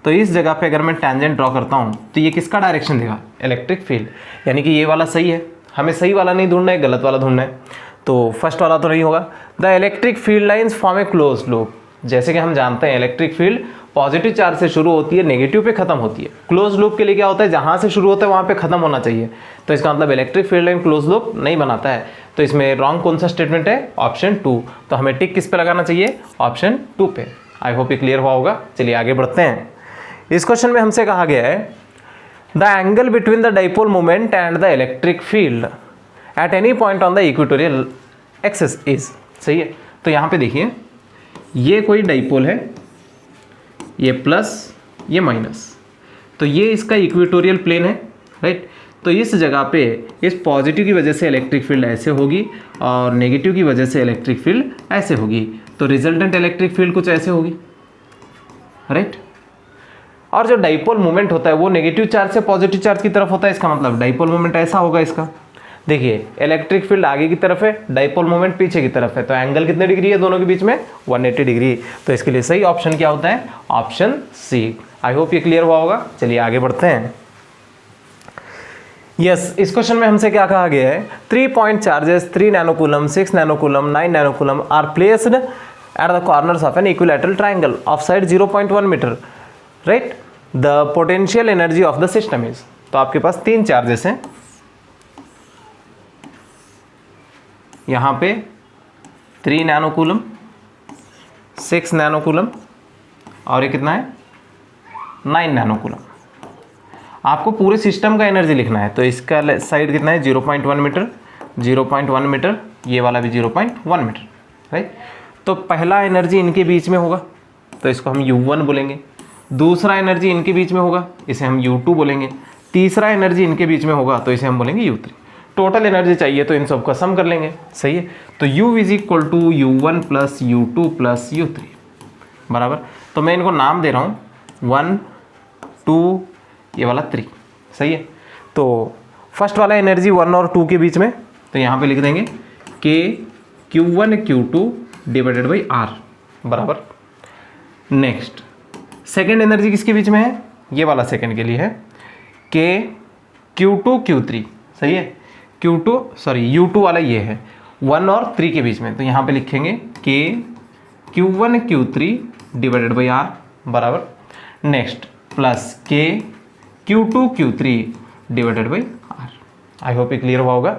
तो इस जगह पे अगर मैं टेंजेंट ड्रॉ करता हूँ तो ये किसका डायरेक्शन देगा, इलेक्ट्रिक फील्ड, यानी कि ये वाला सही है, हमें सही वाला नहीं ढूंढना है, गलत वाला ढूंढना है, तो फर्स्ट वाला तो नहीं होगा। The electric field lines form A close loop, जैसे कि हम जानते हैं इलेक्ट्रिक फील्ड पॉजिटिव चार्ज से शुरू होती है, नेगेटिव पे खत्म होती है। क्लोज लूप के लिए क्या होता है, जहाँ से शुरू होता है वहाँ पे खत्म होना चाहिए, तो इसका मतलब electric field line close loop नहीं बनाता है। तो इसमें रॉन्ग कौन सा स्टेटमेंट है, ऑप्शन 2, तो हमें टिक किस पे लगाना चाहिए, ऑप्शन 2 पे। आई होप ये क्लियर हुआ होगा। चलिए आगे बढ़ते हैं। इस क्वेश्चन में हमसे कहा गया है the angle between the dipole moment and the electric field at any point on the equatorial axis is, सही है। तो यहाँ पे देखिए ये कोई डाइपोल है, ये प्लस ये माइनस, तो ये इसका इक्वेटोरियल प्लेन है, राइट। तो इस जगह पे इस पॉजिटिव की वजह से इलेक्ट्रिक फील्ड ऐसे होगी और नेगेटिव की वजह से इलेक्ट्रिक फील्ड ऐसे होगी, तो रिजल्टेंट इलेक्ट्रिक फील्ड कुछ ऐसे होगी, राइट। और जो डाइपोल मोमेंट होता है वो नेगेटिव चार्ज से पॉजिटिव चार्ज की तरफ होता है, इसका मतलब डाइपोल मोमेंट ऐसा होगा इसका। देखिए इलेक्ट्रिक फील्ड आगे की तरफ है, डाइपोल मोमेंट पीछे की तरफ है, तो एंगल कितने डिग्री है दोनों के बीच में, 180 डिग्री। तो इसके लिए सही ऑप्शन क्या होता है, ऑप्शन सी। आई होप ये क्लियर हुआ होगा। चलिए आगे बढ़ते हैं। यस, इस क्वेश्चन में हमसे क्या कहा गया है, 3 point charges 3 nanocoulomb, 6 nanocoulomb, 9 nanocoulomb are placed at the corners of an equilateral triangle of side 0.1 metre, right. The potential energy of the system is, तो आपके पास 3 चार्जेस हैं, यहाँ पे 3 नैनोकूलम, 6 नैनोकूलम और ये कितना है 9 नैनोकूलम। आपको पूरे सिस्टम का एनर्जी लिखना है, तो इसका साइड कितना है 0.1 मीटर, 0.1 मीटर, ये वाला भी 0.1 मीटर, राइट। तो पहला एनर्जी इनके बीच में होगा तो इसको हम U1 बोलेंगे, दूसरा एनर्जी इनके बीच में होगा इसे हम U2 बोलेंगे, तीसरा एनर्जी इनके बीच में होगा तो इसे हम बोलेंगे U3। टोटल एनर्जी चाहिए तो इन सबका सम कर लेंगे, सही है। तो U is equal to U1 plus U2 plus U3 बराबर। तो मैं इनको नाम दे रहा हूँ 1 2 ये वाला 3, सही है। तो फर्स्ट वाला एनर्जी 1 और 2 के बीच में, तो यहाँ पे लिख देंगे K Q1 Q2 divided by R बराबर। नेक्स्ट सेकेंड एनर्जी किसके बीच में है, ये वाला सेकेंड के लिए है K Q2 Q3, सही है। U2 वाला ये है 1 और 3 के बीच में, तो यहाँ पे लिखेंगे K Q1 Q3 divided by R बराबर। Next plus K Q2 Q3 divided by R। I hope ये क्लियर हुआ होगा।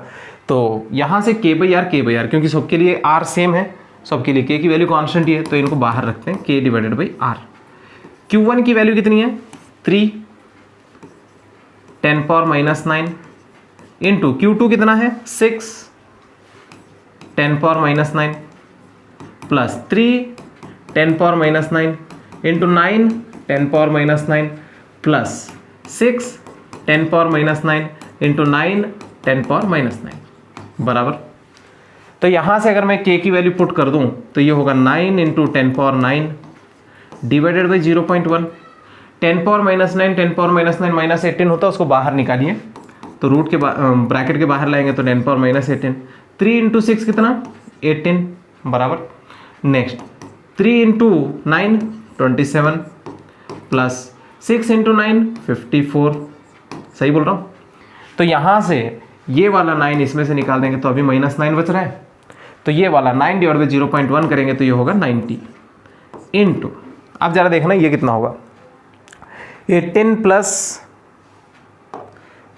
तो यहाँ से K बाई R क्योंकि सबके लिए R सेम है, सबके लिए K की वैल्यू कॉन्स्टेंट ही है, तो इनको बाहर रखते हैं K divided by R। Q1 की वैल्यू कितनी है 3 10⁻⁹ इंटू Q2 कितना है 6 10⁻⁹ प्लस 3 10⁻⁹ इंटू 9 10⁻⁹ प्लस 6 10⁻⁹ इंटू 9 10⁻⁹ बराबर। तो यहाँ से अगर मैं K की वैल्यू पुट कर दूँ तो ये होगा 9 इंटू 10⁻9 डिवाइडेड बाई 0.1। 10⁻⁹ 10⁻⁹ माइनस 18 होता है, उसको बाहर निकालिए तो रूट के ब्रैकेट के बाहर लाएंगे तो 10⁻⁻18। 3 इंटू 6 कितना 18 बराबर। नेक्स्ट 3 इंटू 9 27 प्लस 6 इंटू 9 54, सही बोल रहा हूँ। तो यहाँ से ये वाला 9 इसमें से निकाल देंगे तो अभी -9 बच रहा है, तो ये वाला 9 डिवाइड बाई 0.1 करेंगे तो ये होगा 90 इंटू, अब ज़रा देखना ये कितना होगा 18 प्लस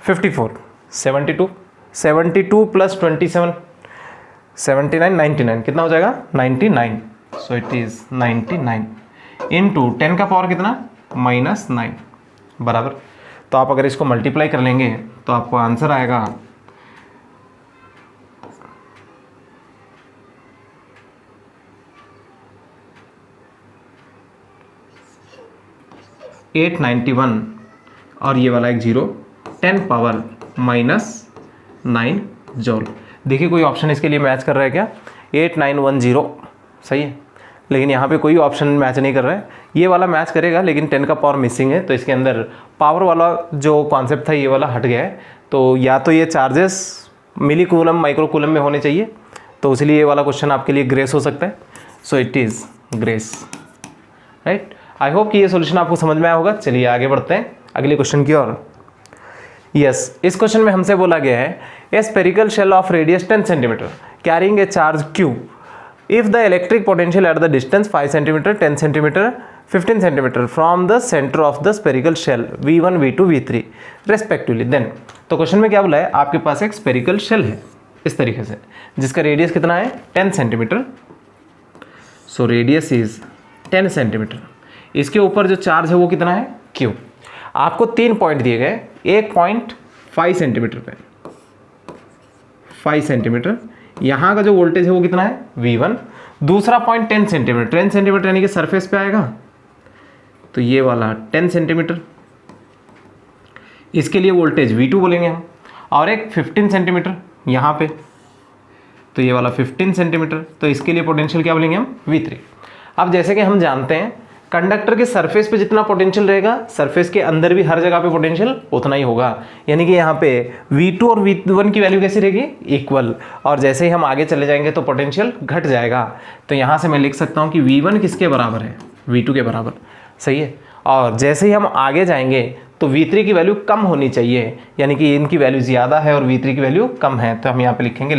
54 72 72 प्लस 27 79 99 कितना हो जाएगा 99। सो इट इज़ 99 इंटू 10 का पावर कितना -9 बराबर। तो आप अगर इसको मल्टीप्लाई कर लेंगे तो आपको आंसर आएगा 891 और ये वाला एक 0 10⁻⁻9 जॉल। देखिए कोई ऑप्शन इसके लिए मैच कर रहा है क्या 8910, सही है, लेकिन यहाँ पे कोई ऑप्शन मैच नहीं कर रहा है। ये वाला मैच करेगा लेकिन 10 का पावर मिसिंग है, तो इसके अंदर पावर वाला जो कॉन्सेप्ट था ये वाला हट गया है। तो या तो ये चार्जेस मिली कूलम माइक्रो कूलम में होने चाहिए, तो इसलिए ये वाला क्वेश्चन आपके लिए ग्रेस हो सकता है। So it is grace, right. I hope कि ये सॉल्यूशन आपको समझ में आया होगा। चलिए आगे बढ़ते हैं अगले क्वेश्चन की ओर। यस, इस क्वेश्चन में हमसे बोला गया है a spherical shell of radius 10 centimetre carrying a charge Q if the electric potential at the distance 5 cm, 10 cm, 15 cm from the center of the spherical shell V1, V2, V3 respectively, then तो question में क्या बोला है, आपके पास एक spherical shell है इस तरीके से जिसका रेडियस कितना है 10 centimetre. So radius is 10 centimetre. इसके ऊपर जो चार्ज है वो कितना है Q। आपको 3 पॉइंट दिए गए, एक पॉइंट 5 सेंटीमीटर पे 5 सेंटीमीटर, यहाँ का जो वोल्टेज है वो कितना है V1, दूसरा पॉइंट 10 सेंटीमीटर, 10 सेंटीमीटर यानी कि सरफेस पे आएगा तो ये वाला 10 सेंटीमीटर, इसके लिए वोल्टेज V2 बोलेंगे हम, और एक 15 सेंटीमीटर यहाँ पे तो ये वाला 15 सेंटीमीटर, तो इसके लिए पोटेंशियल क्या बोलेंगे हम V3। अब जैसे कि हम जानते हैं कंडक्टर के सरफेस पे जितना पोटेंशियल रहेगा सरफेस के अंदर भी हर जगह पे पोटेंशियल उतना ही होगा, यानी कि यहाँ पे V2 और V1 की वैल्यू कैसी रहेगी इक्वल, और जैसे ही हम आगे चले जाएंगे तो पोटेंशियल घट जाएगा। तो यहाँ से मैं लिख सकता हूँ कि V1 किसके बराबर है V2 के बराबर, सही है। और जैसे ही हम आगे जाएंगे तो V3 की वैल्यू कम होनी चाहिए, यानी कि इनकी वैल्यू ज़्यादा है और V3 की वैल्यू कम है, तो हम यहाँ पे लिखेंगे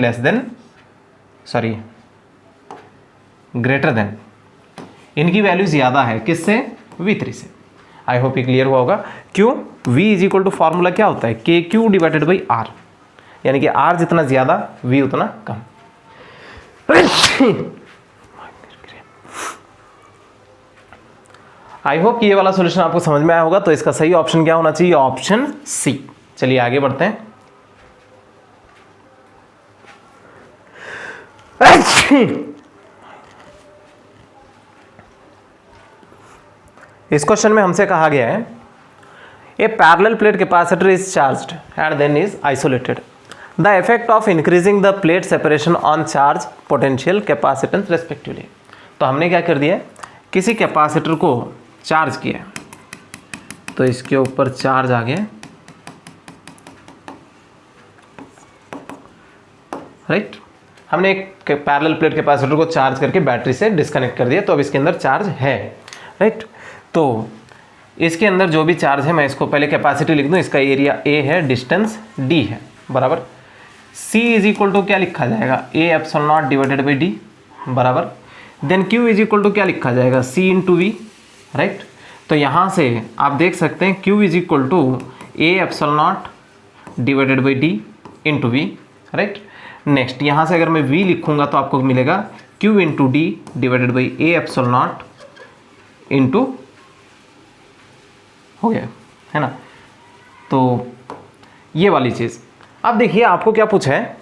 ग्रेटर देन, इनकी वैल्यू ज़्यादा है किससे V3 से। आई होप ये क्लियर हुआ होगा। क्यों V is equal to formula क्या होता है KQ डिवाइडेड बाई R, यानी कि R जितना ज़्यादा V उतना कम। आई होप कि ये वाला सॉल्यूशन आपको समझ में आया होगा। तो इसका सही ऑप्शन क्या होना चाहिए, ऑप्शन C। चलिए आगे बढ़ते हैं। इस क्वेश्चन में हमसे कहा गया है a parallel plate capacitor is charged and then is isolated, the effect of increasing the plate separation on charge potential capacitance respectively. तो हमने क्या कर दिया, किसी कैपेसिटर को चार्ज किया तो इसके ऊपर चार्ज आ गया, राइट। हमने एक पैरेलल प्लेट कैपेसिटर को चार्ज करके बैटरी से डिस्कनेक्ट कर दिया, तो अब इसके अंदर चार्ज है, राइट। तो इसके अंदर जो भी चार्ज है, मैं इसको पहले कैपेसिटी लिख दूं, इसका एरिया A है, डिस्टेंस D है, बराबर। C इज इक्वल टू क्या लिखा जाएगा A epsilon not divided by D, बराबर। Then Q is equal to क्या लिखा जाएगा C इंटू V, राइट। तो यहाँ से आप देख सकते हैं Q is equal to A epsilon not divided by D into V, right. Next यहाँ से अगर मैं V लिखूंगा तो आपको मिलेगा Q into D divided by A epsilon naught into, हो गया है ना। तो ये वाली चीज़। अब देखिए आपको क्या पूछा है,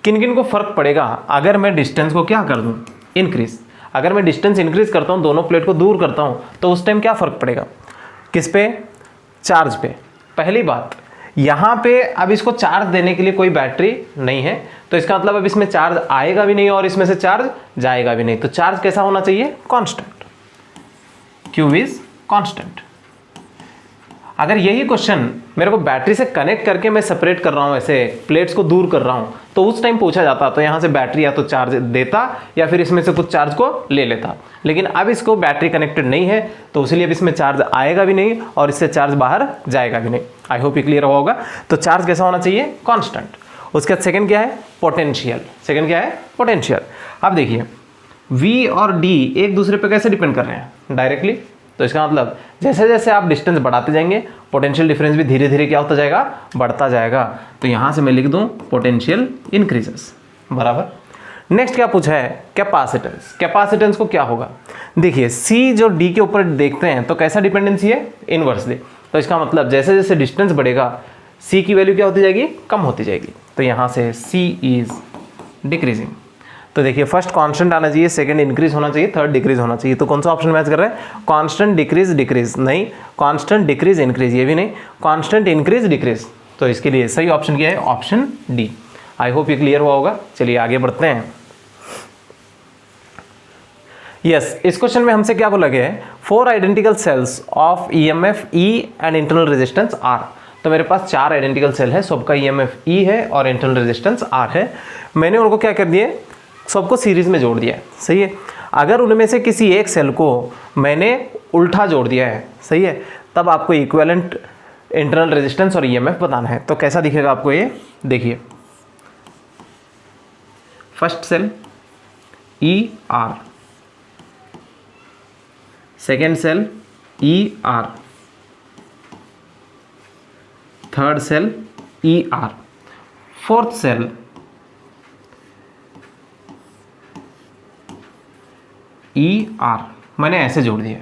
किन किन को फ़र्क पड़ेगा अगर मैं डिस्टेंस को क्या कर दूं इंक्रीज। अगर मैं डिस्टेंस इंक्रीज करता हूं, दोनों प्लेट को दूर करता हूं, तो उस टाइम क्या फ़र्क पड़ेगा, किस पे, चार्ज पे। पहली बात, यहाँ पे अब इसको चार्ज देने के लिए कोई बैटरी नहीं है, तो इसका मतलब अब इसमें चार्ज आएगा भी नहीं और इसमें से चार्ज जाएगा भी नहीं। तो चार्ज कैसा होना चाहिए, कॉन्स्टेंट, Q इज कॉन्स्टेंट। अगर यही क्वेश्चन मेरे को बैटरी से कनेक्ट करके मैं सेपरेट कर रहा हूँ, ऐसे प्लेट्स को दूर कर रहा हूँ, तो उस टाइम पूछा जाता, तो यहाँ से बैटरी या तो चार्ज देता या फिर इसमें से कुछ चार्ज को ले लेता। लेकिन अब इसको बैटरी कनेक्टेड नहीं है, तो इसलिए अब इसमें चार्ज आएगा भी नहीं और इससे चार्ज बाहर जाएगा भी नहीं। आई होप ये क्लियर हुआ होगा। तो चार्ज कैसा होना चाहिए, कॉन्स्टेंट। उसके बाद सेकेंड क्या है, पोटेंशियल। सेकेंड क्या है, पोटेंशियल। अब देखिए V और D एक दूसरे पे कैसे डिपेंड कर रहे हैं, डायरेक्टली। तो इसका मतलब जैसे जैसे आप डिस्टेंस बढ़ाते जाएंगे पोटेंशियल डिफरेंस भी धीरे धीरे क्या होता जाएगा, बढ़ता जाएगा। तो यहाँ से मैं लिख दूँ पोटेंशियल इंक्रीजेस, बराबर। नेक्स्ट क्या पूछा है, कैपेसिटेंस। कैपेसिटेंस को क्या होगा, देखिए C जो D के ऊपर देखते हैं तो कैसा डिपेंडेंसी है, इनवर्सली। तो इसका मतलब जैसे जैसे डिस्टेंस बढ़ेगा C की वैल्यू क्या होती जाएगी, कम होती जाएगी। तो यहाँ से C इज डिक्रीजिंग। तो देखिए फर्स्ट कांस्टेंट आना चाहिए, सेकंड इंक्रीज होना चाहिए, थर्ड डिक्रीज होना चाहिए। तो कौन सा ऑप्शन मैच कर रहा है, कांस्टेंट डिक्रीज डिक्रीज नहीं, कांस्टेंट डिक्रीज इंक्रीज ये भी नहीं, कांस्टेंट इंक्रीज डिक्रीज। तो इसके लिए सही ऑप्शन क्या है, ऑप्शन डी। आई होप ये क्लियर हुआ होगा। चलिए आगे बढ़ते हैं। यस, इस क्वेश्चन में हमसे क्या बोला गया है, 4 identical sales of EMF E and internal resistance R। तो मेरे पास 4 आइडेंटिकल सेल है, सबका EMF E है और इंटरनल रेजिस्टेंस R है। मैंने उनको क्या कर दिया, सबको सीरीज में जोड़ दिया है, सही है। अगर उनमें से किसी एक सेल को मैंने उल्टा जोड़ दिया है, सही है, तब आपको इक्विवेलेंट इंटरनल रेजिस्टेंस और ईएमएफ बताना है। तो कैसा दिखेगा आपको ये, देखिए first cell E R, second cell E R, third cell E R, fourth cell E R, मैंने ऐसे जोड़ दिया,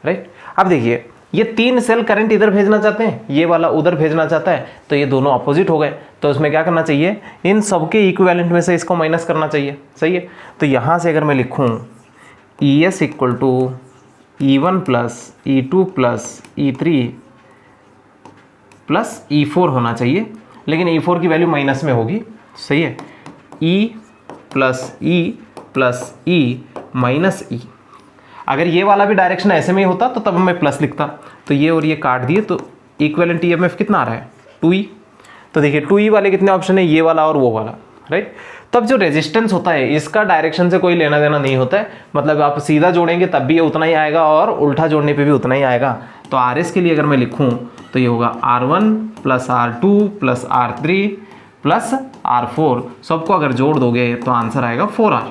राइट। अब देखिए ये 3 सेल करंट इधर भेजना चाहते हैं, ये वाला उधर भेजना चाहता है, तो ये दोनों अपोजिट हो गए, तो उसमें क्या करना चाहिए, इन सबके इक्विवेलेंट में से इसको माइनस करना चाहिए, सही है। तो यहाँ से अगर मैं लिखूँ E S equal to E1 plus E2 plus E3 plus E4 होना चाहिए, लेकिन E4 की वैल्यू माइनस में होगी, सही है। E plus E minus E, अगर ये वाला भी डायरेक्शन ऐसे में ही होता तो तब मैं प्लस लिखता, तो ये और ये काट दिए, तो इक्विवेलेंट ईएमएफ कितना आ रहा है 2E। तो देखिए 2E वाले कितने ऑप्शन है, ये वाला और वो वाला, राइट। तब जो रेजिस्टेंस होता है इसका डायरेक्शन से कोई लेना देना नहीं होता है, मतलब आप सीधा जोड़ेंगे तब भी ये उतना ही आएगा और उल्टा जोड़ने पे भी उतना ही आएगा। तो RS के लिए अगर मैं लिखूँ तो ये होगा R1 plus R2 plus R3 plus R4, सबको अगर जोड़ दोगे तो आंसर आएगा 4R।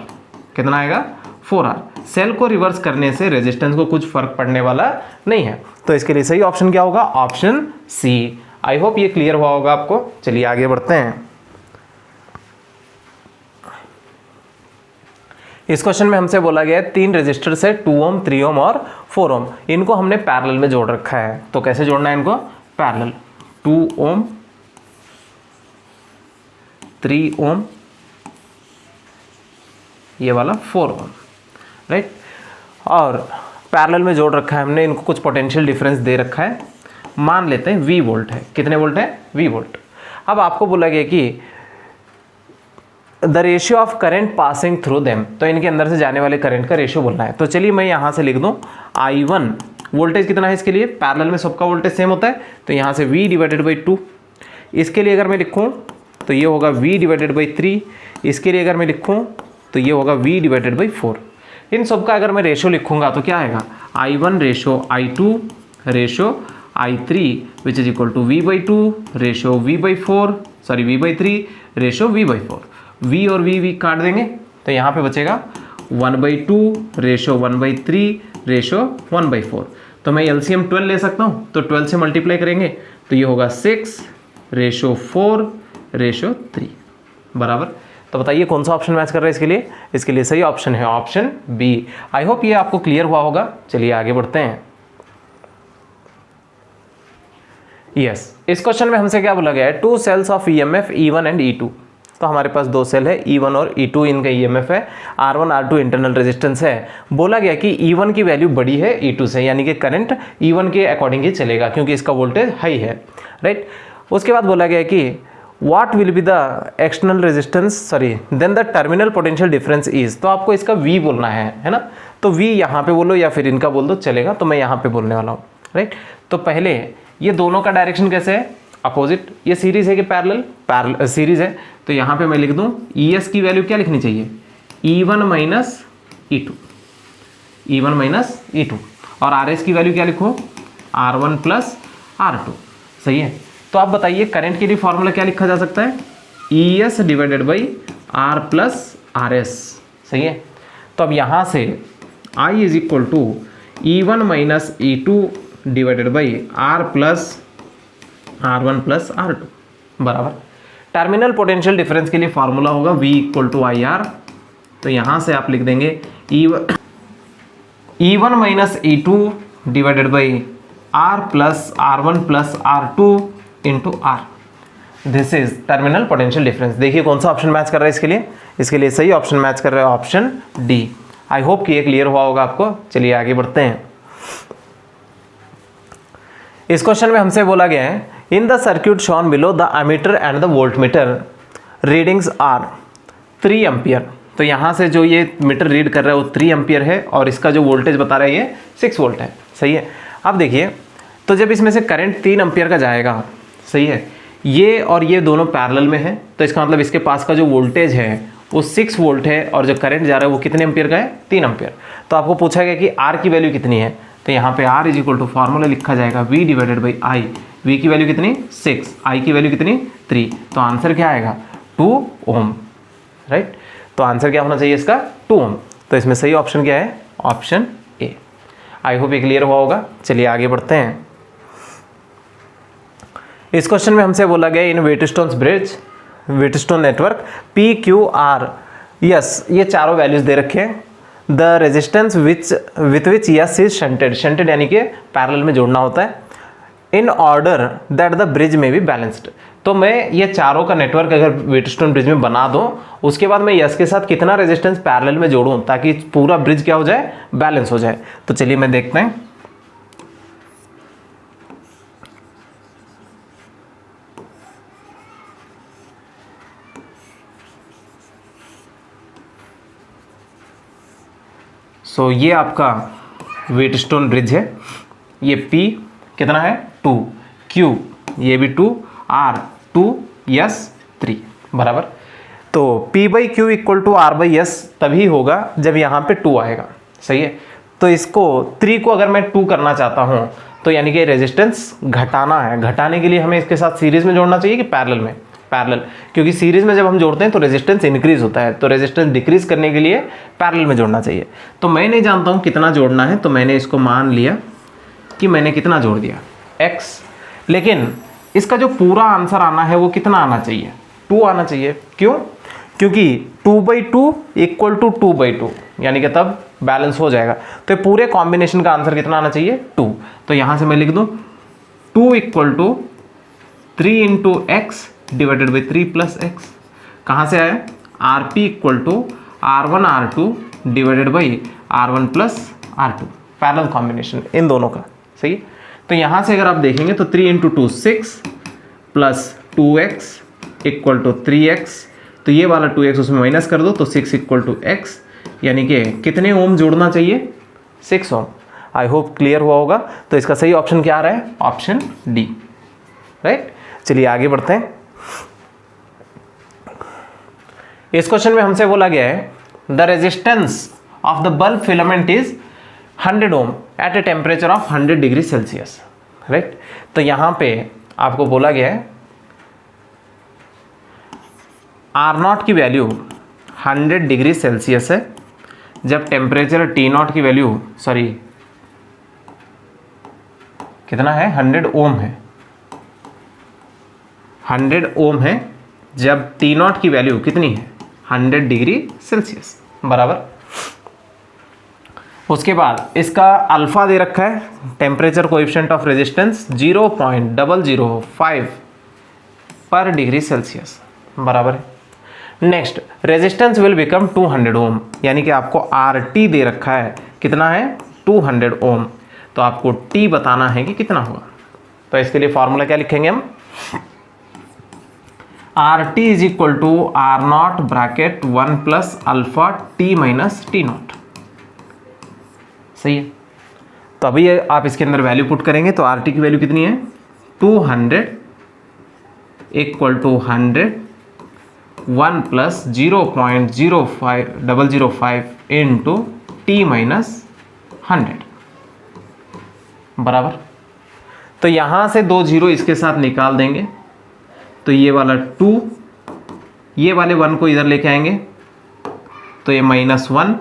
कितना आएगा 4R। सेल को रिवर्स करने से रेजिस्टेंस को कुछ फर्क पड़ने वाला नहीं है, तो इसके लिए सही ऑप्शन क्या होगा, ऑप्शन सी। आई होप ये क्लियर हुआ होगा आपको। चलिए आगे बढ़ते हैं। इस क्वेश्चन में हमसे बोला गया है 3 रजिस्टर से 2 ओम 3 ओम और 4 ओम, इनको हमने पैरेलल में जोड़ रखा है। तो कैसे जोड़ना है इनको, पैरेलल 2 ओम 3 ओम, ये वाला 4 ओम, राइट। और पैरेलल में जोड़ रखा है हमने, इनको कुछ पोटेंशियल डिफरेंस दे रखा है, मान लेते हैं V वोल्ट है। कितने वोल्ट है, V वोल्ट। अब आपको बोला गया कि the ratio of current passing through them, तो इनके अंदर से जाने वाले करंट का रेशियो बोलना है। तो चलिए मैं यहाँ से लिख दूँ I1, वोल्टेज कितना है इसके लिए, पैरेलल में सबका वोल्टेज सेम होता है, तो यहाँ से V डिवाइडेड बाई 2। इसके लिए अगर मैं लिखूँ तो ये होगा V डिवाइडेड बाई 3। इसके लिए अगर मैं लिखूँ तो ये होगा V डिवाइडेड बाई 4। इन सबका अगर मैं रेशियो लिखूँगा तो क्या आएगा, I1 ratio I2 ratio I3 which is equal to V/2 ratio V/4, sorry V/3 ratio V/4। V और V काट देंगे तो यहाँ पे बचेगा 1/2 रेशो 1/3 रेशो 1/4। तो मैं LCM 12 ले सकता हूँ, तो 12 से मल्टीप्लाई करेंगे तो ये होगा 6 रेशो 4 रेशो 3 बराबर। तो बताइए कौन सा ऑप्शन मैच कर रहा है इसके लिए, इसके लिए सही ऑप्शन है ऑप्शन बी। आई होप ये आपको क्लियर हुआ होगा। चलिए आगे बढ़ते हैं। यस, इस क्वेश्चन में हमसे क्या बोला गया है, 2 sales of EMF E1 and E2। तो हमारे पास 2 सेल है, E1 और E2 इनका EMF है, R1 R2 इंटरनल रेजिस्टेंस है। बोला गया कि E1 की वैल्यू बड़ी है E2 से, यानी कि करंट E1 के अकॉर्डिंग ही चलेगा क्योंकि इसका वोल्टेज हाई है, राइट। उसके बाद बोला गया कि what will be the external resistance, sorry then the terminal potential difference is. तो आपको इसका V बोलना है ना। तो V यहाँ पे बोलो या फिर इनका बोल दो चलेगा, तो मैं यहाँ पे बोलने वाला हूँ, राइट। तो पहले ये दोनों का डायरेक्शन कैसे है, अपोजिट। ये सीरीज है कि पैरेलल सीरीज है, तो यहाँ पे मैं लिख दूँ ES की वैल्यू क्या लिखनी चाहिए, E1 minus E2, E1 minus E2। और RS की वैल्यू क्या लिखो, R1 प्लस R2, सही है। तो आप बताइए करंट के लिए फॉर्मूला क्या लिखा जा सकता है, ES divided by R plus RS, सही है। तो अब यहाँ से I is equal to E1 minus E2 divided by R plus R1 plus R2 बराबर। टर्मिनल पोटेंशियल डिफरेंस के लिए फॉर्मूला होगा V इक्वल टू IR। तो यहाँ से आप लिख देंगे E1 minus E2 divided by R plus R1 plus R2 into R। This is terminal potential difference. देखिए कौन सा ऑप्शन मैच कर रहा है इसके लिए, इसके लिए सही ऑप्शन मैच कर रहा है ऑप्शन डी। आई होप कि ये क्लियर हुआ होगा आपको। चलिए आगे बढ़ते हैं। इस क्वेश्चन में हमसे बोला गया है in the circuit shown below the ammeter and the voltmeter readings are 3 ampere. तो यहाँ से जो ये मीटर रीड कर रहा है वो 3 एम्पियर है और इसका जो वोल्टेज बता रहा है ये 6 वोल्ट है, सही है। अब देखिए तो जब इसमें से करंट 3 एम्पियर का जाएगा, सही है, ये और ये दोनों पैरेलल में है, तो इसका मतलब इसके पास का जो वोल्टेज है वो 6 वोल्ट है और जो करंट जा रहा है वो कितने एम्पियर का है, 3 एम्पियर। तो आपको पूछा गया कि आर की वैल्यू कितनी है, तो यहाँ पे R is equal to formula लिखा जाएगा V divided by I। V की वैल्यू कितनी 6, I की वैल्यू कितनी 3, तो आंसर क्या आएगा 2 ओम, राइट। तो आंसर क्या होना चाहिए इसका 2 ओम। तो इसमें सही ऑप्शन क्या है, ऑप्शन ए। आई होप ये क्लियर हुआ होगा। चलिए आगे बढ़ते हैं। इस क्वेश्चन में हमसे बोला गया in Wheatstone bridge, Wheatstone network PQR, S ये चारों वैल्यूज दे रखे हैं। The resistance with which S is shunted, shunted यानी कि पैरेलल में जोड़ना होता है, in order that the bridge में बी बैलेंस्ड। तो मैं ये चारों का नेटवर्क अगर व्हीटस्टोन ब्रिज में बना दूं, उसके बाद मैं यस के साथ कितना रेजिस्टेंस पैरेलल में जोड़ूं ताकि पूरा ब्रिज क्या हो जाए, बैलेंस हो जाए। तो चलिए मैं देखते हैं। सो ये आपका व्हीटस्टोन ब्रिज है। ये P कितना है 2, Q ये भी 2, R 2, S 3 बराबर। तो P by Q equal to R by S तभी होगा जब यहाँ पे 2 आएगा, सही है। तो इसको 3 को अगर मैं 2 करना चाहता हूँ तो यानी कि रेजिस्टेंस घटाना है। घटाने के लिए हमें इसके साथ सीरीज में जोड़ना चाहिए कि पैरेलल में, पैरेलल, क्योंकि सीरीज में जब हम जोड़ते हैं तो रेजिस्टेंस इंक्रीज होता है, तो रेजिस्टेंस डिक्रीज करने के लिए पैरेलल में जोड़ना चाहिए। तो मैं नहीं जानता हूँ कितना जोड़ना है, तो मैंने इसको मान लिया कि मैंने कितना जोड़ दिया x, लेकिन इसका जो पूरा आंसर आना है वो कितना आना चाहिए, 2 आना चाहिए। क्यों? क्योंकि 2/2 इक्वल टू 2/2 यानी कि तब बैलेंस हो जाएगा। तो पूरे कॉम्बिनेशन का आंसर कितना आना चाहिए 2। तो यहाँ से मैं लिख दूँ 2 equal to 3 into x divided by 3 plus x. कहाँ से आया, RP equal to R1 R2 divided by R1 plus R2, parallel combination इन दोनों का, सही। तो यहाँ से अगर आप देखेंगे तो 3 into 2 6 plus 2x equal to 3x, तो ये वाला 2x उसमें माइनस कर दो तो 6 इक्वल टू x, यानी कि कितने ओम जोड़ना चाहिए 6 ओम। आई होप क्लियर हुआ होगा। तो इसका सही ऑप्शन क्या आ रहा है, ऑप्शन डी, राइट। चलिए आगे बढ़ते हैं। इस क्वेश्चन में हमसे बोला गया है the resistance of the bulb filament is 100 ohm at a temperature of 100 degree Celsius, right. तो यहाँ पे आपको बोला गया है R0 की वैल्यू 100 डिग्री सेल्सियस है जब टेम्परेचर T0 की वैल्यू कितना है 100 ओम है, 100 ओम है जब T0 की वैल्यू कितनी है 100 डिग्री सेल्सियस, बराबर। उसके बाद इसका अल्फा दे रखा है, टेम्परेचर कोएफिशिएंट ऑफ रेजिस्टेंस 0.005 पर डिग्री सेल्सियस, बराबर है। नेक्स्ट रेजिस्टेंस विल बिकम 200 ओम, यानी कि आपको RT दे रखा है कितना है 200 ओम, तो आपको T बताना है कि कितना होगा। तो इसके लिए फॉर्मूला क्या लिखेंगे हम, RT is equal to R0 bracket 1 plus alpha T minus T0, सही है। तो अभी आप इसके अंदर वैल्यू पुट करेंगे तो RT की वैल्यू कितनी है 200 equal to 100 1 plus 0.005 into T minus 100, बराबर। तो यहाँ से 2 0 इसके साथ निकाल देंगे तो ये वाला 2, ये वाले 1 को इधर लेके आएंगे तो ये -1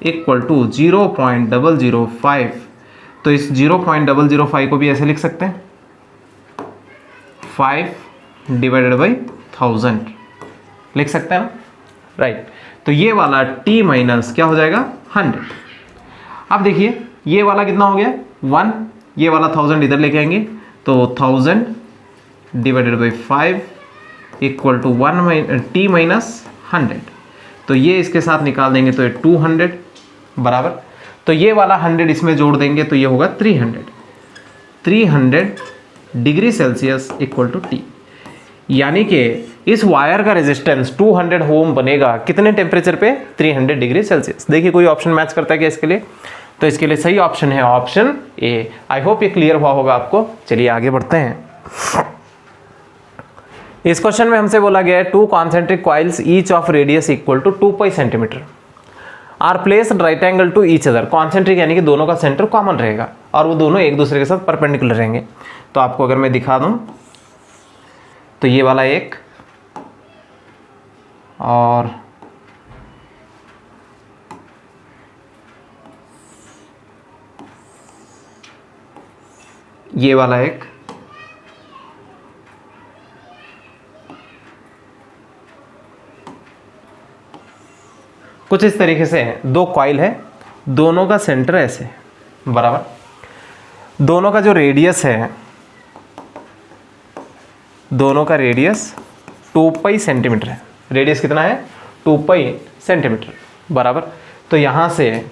इक्वल टू 0.005। तो इस 0.005 को भी ऐसे लिख सकते हैं 5 डिवाइडेड बाई 1000 लिख सकते हैं ना, राइट। तो ये वाला T माइनस क्या हो जाएगा 100। अब देखिए ये वाला कितना हो गया 1, ये वाला 1000 इधर लेके आएंगे तो 1000 divided by 5 equal to 1 T minus 100। तो ये इसके साथ निकाल देंगे तो ये 200, बराबर। तो ये वाला 100 इसमें जोड़ देंगे तो ये होगा 300 degree Celsius equal to T, यानी कि इस वायर का रेजिस्टेंस 200 ओम बनेगा कितने टेम्परेचर पे 300 डिग्री सेल्सियस। देखिए कोई ऑप्शन मैच करता है क्या इसके लिए, तो इसके लिए सही ऑप्शन है ऑप्शन ए। आई होप ये क्लियर हुआ होगा आपको। चलिए आगे बढ़ते हैं। इस क्वेश्चन में हमसे बोला गया है 2 concentric coils each of radius equal to 2 pi centimetre are placed right angle to each other. Concentric यानी कि दोनों का सेंटर कॉमन रहेगा और वो दोनों एक दूसरे के साथ परपेंडिकुलर रहेंगे। तो आपको अगर मैं दिखा दूं तो ये वाला एक और ये वाला एक, कुछ इस तरीके से है। दो कॉइल है, दोनों का सेंटर ऐसे है, बराबर। दोनों का जो रेडियस है, दोनों का रेडियस 2 पाई सेंटीमीटर है। रेडियस कितना है? 2 पाई सेंटीमीटर, बराबर। तो यहां से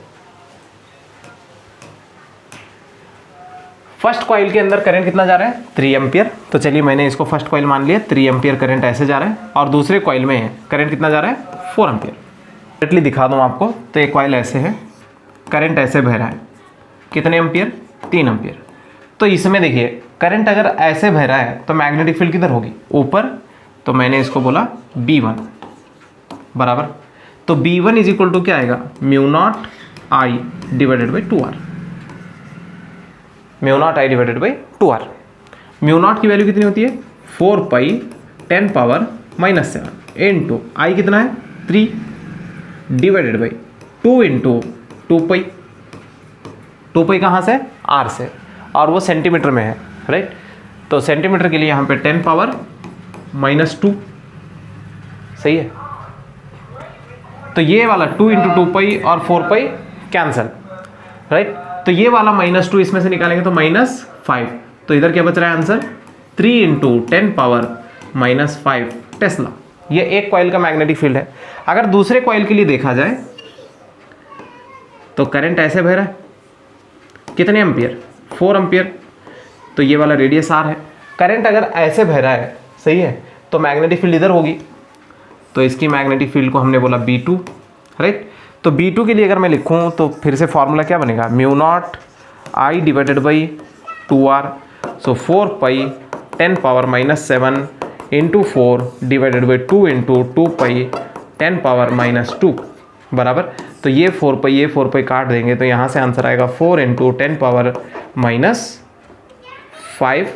फर्स्ट कॉइल के अंदर करंट कितना जा रहा है? 3 एम्पियर। तो चलिए मैंने इसको फर्स्ट कॉइल मान लिया, 3 एम्पियर करंट ऐसे जा रहा है। और दूसरे कॉइल में करंट कितना जा रहा है? 4 एम्पियर। डायरेक्टली दिखा दूं आपको, तो एक कॉइल ऐसे है, करंट ऐसे बह रहा है, कितने एम्पियर? 3 एम्पियर। तो इसमें देखिए करंट अगर ऐसे बह रहा है तो मैग्नेटिक फील्ड किधर होगी? ऊपर। तो मैंने इसको बोला B1, बराबर। तो B1 इज इक्वल टू क्या आएगा? Mu not I divided by 2R। Mu not I divided by 2R। Mu naught की वैल्यू कितनी होती है? 4 पाई 10 पावर -7 इंटू आई कितना है? 3 डिवाइडेड बाई 2 इंटू 2 पाई। 2 पाई कहाँ से? R से, और वो सेंटीमीटर में है, राइट। तो सेंटीमीटर के लिए यहाँ पे 10 पावर -2, सही है। तो ये वाला 2 इंटू 2 पाई और 4 पाई कैंसल, राइट। तो ये वाला -2 इसमें से निकालेंगे तो -5। तो इधर क्या बच रहा है आंसर? 3 into 10 power -5 Tesla. ये एक कॉइल का मैग्नेटिक फील्ड है। अगर दूसरे कॉइल के लिए देखा जाए तो करंट ऐसे बह रहा है, कितने एम्पियर? 4 एम्पियर। तो ये वाला रेडियस R है। करंट अगर ऐसे बह रहा है, सही है, तो मैग्नेटिक फील्ड इधर होगी। तो इसकी मैग्नेटिक फील्ड को हमने बोला B2, राइट। तो B2 के लिए अगर मैं लिखूं तो फिर से फॉर्मूला क्या बनेगा? Mu not I divided by 2R। So 4 pi 10 power -7 into 4 divided by 2 into 2 pi 10 power -2, बराबर। तो ये 4 पाई काट देंगे तो यहाँ से आंसर आएगा 4 इंटू 10 पावर -5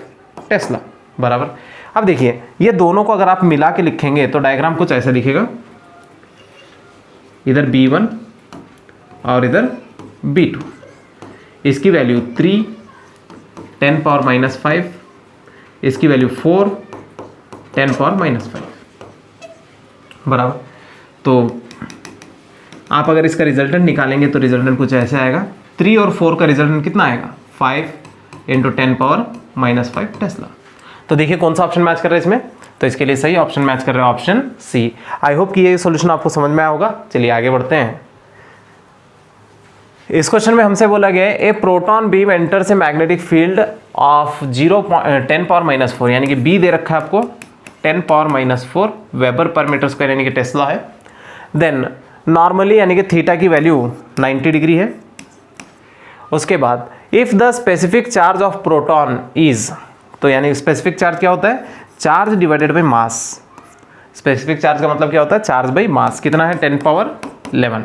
टेस्ला, बराबर। अब देखिए ये दोनों को अगर आप मिला के लिखेंगे तो डायग्राम कुछ ऐसा दिखेगा, इधर B1 और इधर B2। इसकी वैल्यू 3 10 पावर -5, इसकी वैल्यू 4 10 पावर -5, बराबर। तो आप अगर इसका रिजल्टेंट निकालेंगे तो रिजल्टेंट कुछ ऐसे आएगा। 3 और 4 का रिजल्टेंट कितना आएगा? 5 इंटू 10 पावर -5 टेस्ला। तो देखिए कौन सा ऑप्शन मैच कर रहा है इसमें? तो इसके लिए सही ऑप्शन मैच कर रहा है ऑप्शन सी। आई होप कि ये सॉल्यूशन आपको समझ में आया होगा। चलिए आगे बढ़ते हैं। इस क्वेश्चन में हमसे बोला गया है a proton beam enters a magnetic field of 10 power -4, यानी कि बी दे रखा है आपको 10 power -4 weber per metre square, यानी कि टेस्ला है। देन नॉर्मली यानी कि थीटा की वैल्यू 90 डिग्री है। उसके बाद if the specific charge of proton is, तो यानी स्पेसिफिक चार्ज क्या होता है? Charge divided by mass. Specific charge का मतलब क्या होता है? Charge by mass. कितना है? 10 power 11,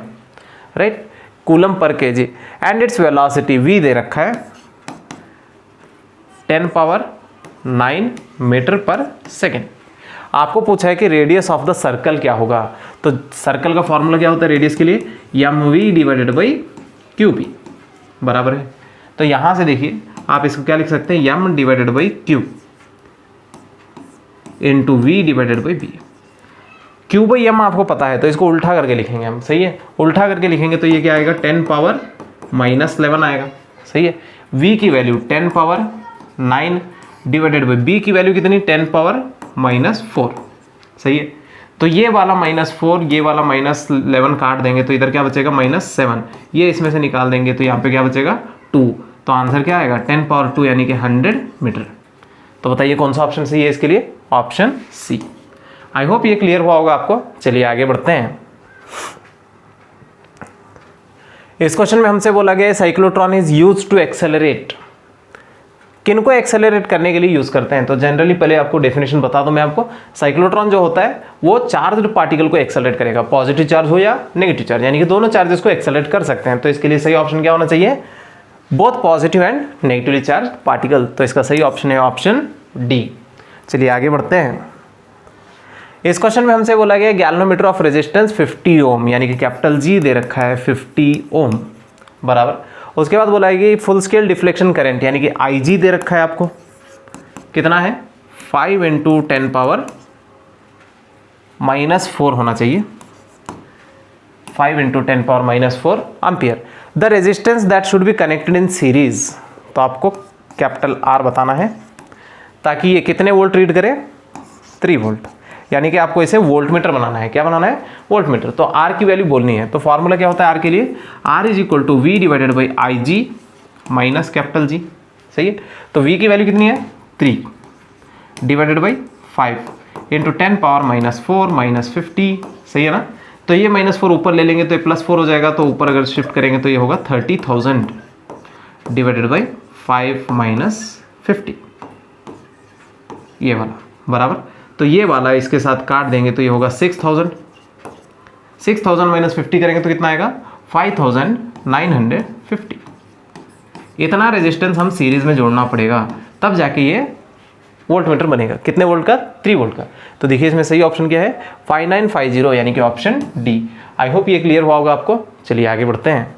right, coulomb per KG. And its velocity v दे रखा है 10 पावर 9 मीटर पर सेकेंड। आपको पूछा है कि रेडियस ऑफ द सर्कल क्या होगा। तो सर्कल का फॉर्मूला क्या होता है रेडियस के लिए? mv डिवाइडेड बाई qb, बराबर है। तो यहां से देखिए आप इसको क्या लिख सकते हैं? m divided by q into v divided by b। q by m आपको पता है तो इसको उल्टा करके लिखेंगे हम, सही है। उल्टा करके लिखेंगे तो ये क्या आएगा? 10 पावर -11 आएगा, सही है। v की value 10 power 9 divided by b की वैल्यू कितनी? 10 पावर -4, सही है। तो ये वाला -4 ये वाला -11 काट देंगे तो इधर क्या बचेगा? -7। ये इसमें से निकाल देंगे तो यहाँ पे क्या बचेगा? 2। तो आंसर क्या आएगा? 10 पावर 2 यानी कि 100 मीटर। तो बताइए कौन सा ऑप्शन सही है इसके लिए? Option C. आई होप ये क्लियर हुआ होगा आपको। चलिए आगे बढ़ते हैं। इस क्वेश्चन में हमसे बोला गया है cyclotron is used to accelerate. किनको एक्सेलरेट करने के लिए यूज करते हैं? तो जनरली पहले आपको डेफिनेशन बता दूं मैं आपको। साइक्लोट्रॉन जो होता है वो चार्ज्ड पार्टिकल को एक्सेलरेट करेगा, पॉजिटिव चार्ज हो या नेगेटिव चार्ज, यानी कि दोनों चार्जेस को एक्सेलरेट कर सकते हैं। तो इसके लिए सही ऑप्शन क्या होना चाहिए? Both positive and negatively charge particle. तो इसका सही ऑप्शन है ऑप्शन डी। चलिए आगे बढ़ते हैं। इस क्वेश्चन में हमसे बोला गया गैल्वेनोमीटर ऑफ रेजिस्टेंस 50 ओम, यानी कि कैपिटल जी दे रखा है 50 ओम बराबर। उसके बाद बोला है कि फुल स्केल डिफ्लेक्शन करंट यानी कि IG दे रखा है आपको, कितना है 5 × 10⁻⁻4 होना चाहिए, 5 × 10⁻⁻4 ampere. The resistance that should be connected in series, तो आपको कैपिटल R बताना है ताकि ये कितने वोल्ट रीड करे 3 वोल्ट, यानी कि आपको इसे वोल्ट मीटर बनाना है। क्या बनाना है? Volt meter. तो R की वैल्यू बोलनी है, तो फॉर्मूला क्या होता है R के लिए? R = V / IG minus capital G। सही है, तो V की वैल्यू कितनी है 3 / 5 × 10⁻⁻4 -50। सही है ना, तो ये -4 ऊपर ले लेंगे तो ये +4 हो जाएगा, तो ऊपर अगर शिफ्ट करेंगे तो ये होगा 30,000 / 5 - 50, ये वाला बराबर। तो ये वाला इसके साथ काट देंगे तो ये होगा 6,000 - 50 करेंगे तो कितना आएगा 5,950। इतना रेजिस्टेंस हम सीरीज में जोड़ना पड़ेगा, तब जाके ये वोल्ट मीटर बनेगा। कितने वोल्ट का? 3 वोल्ट का। तो देखिए इसमें सही ऑप्शन क्या है 5950, यानी कि ऑप्शन डी। आई होप ये क्लियर हुआ होगा आपको। चलिए आगे बढ़ते हैं।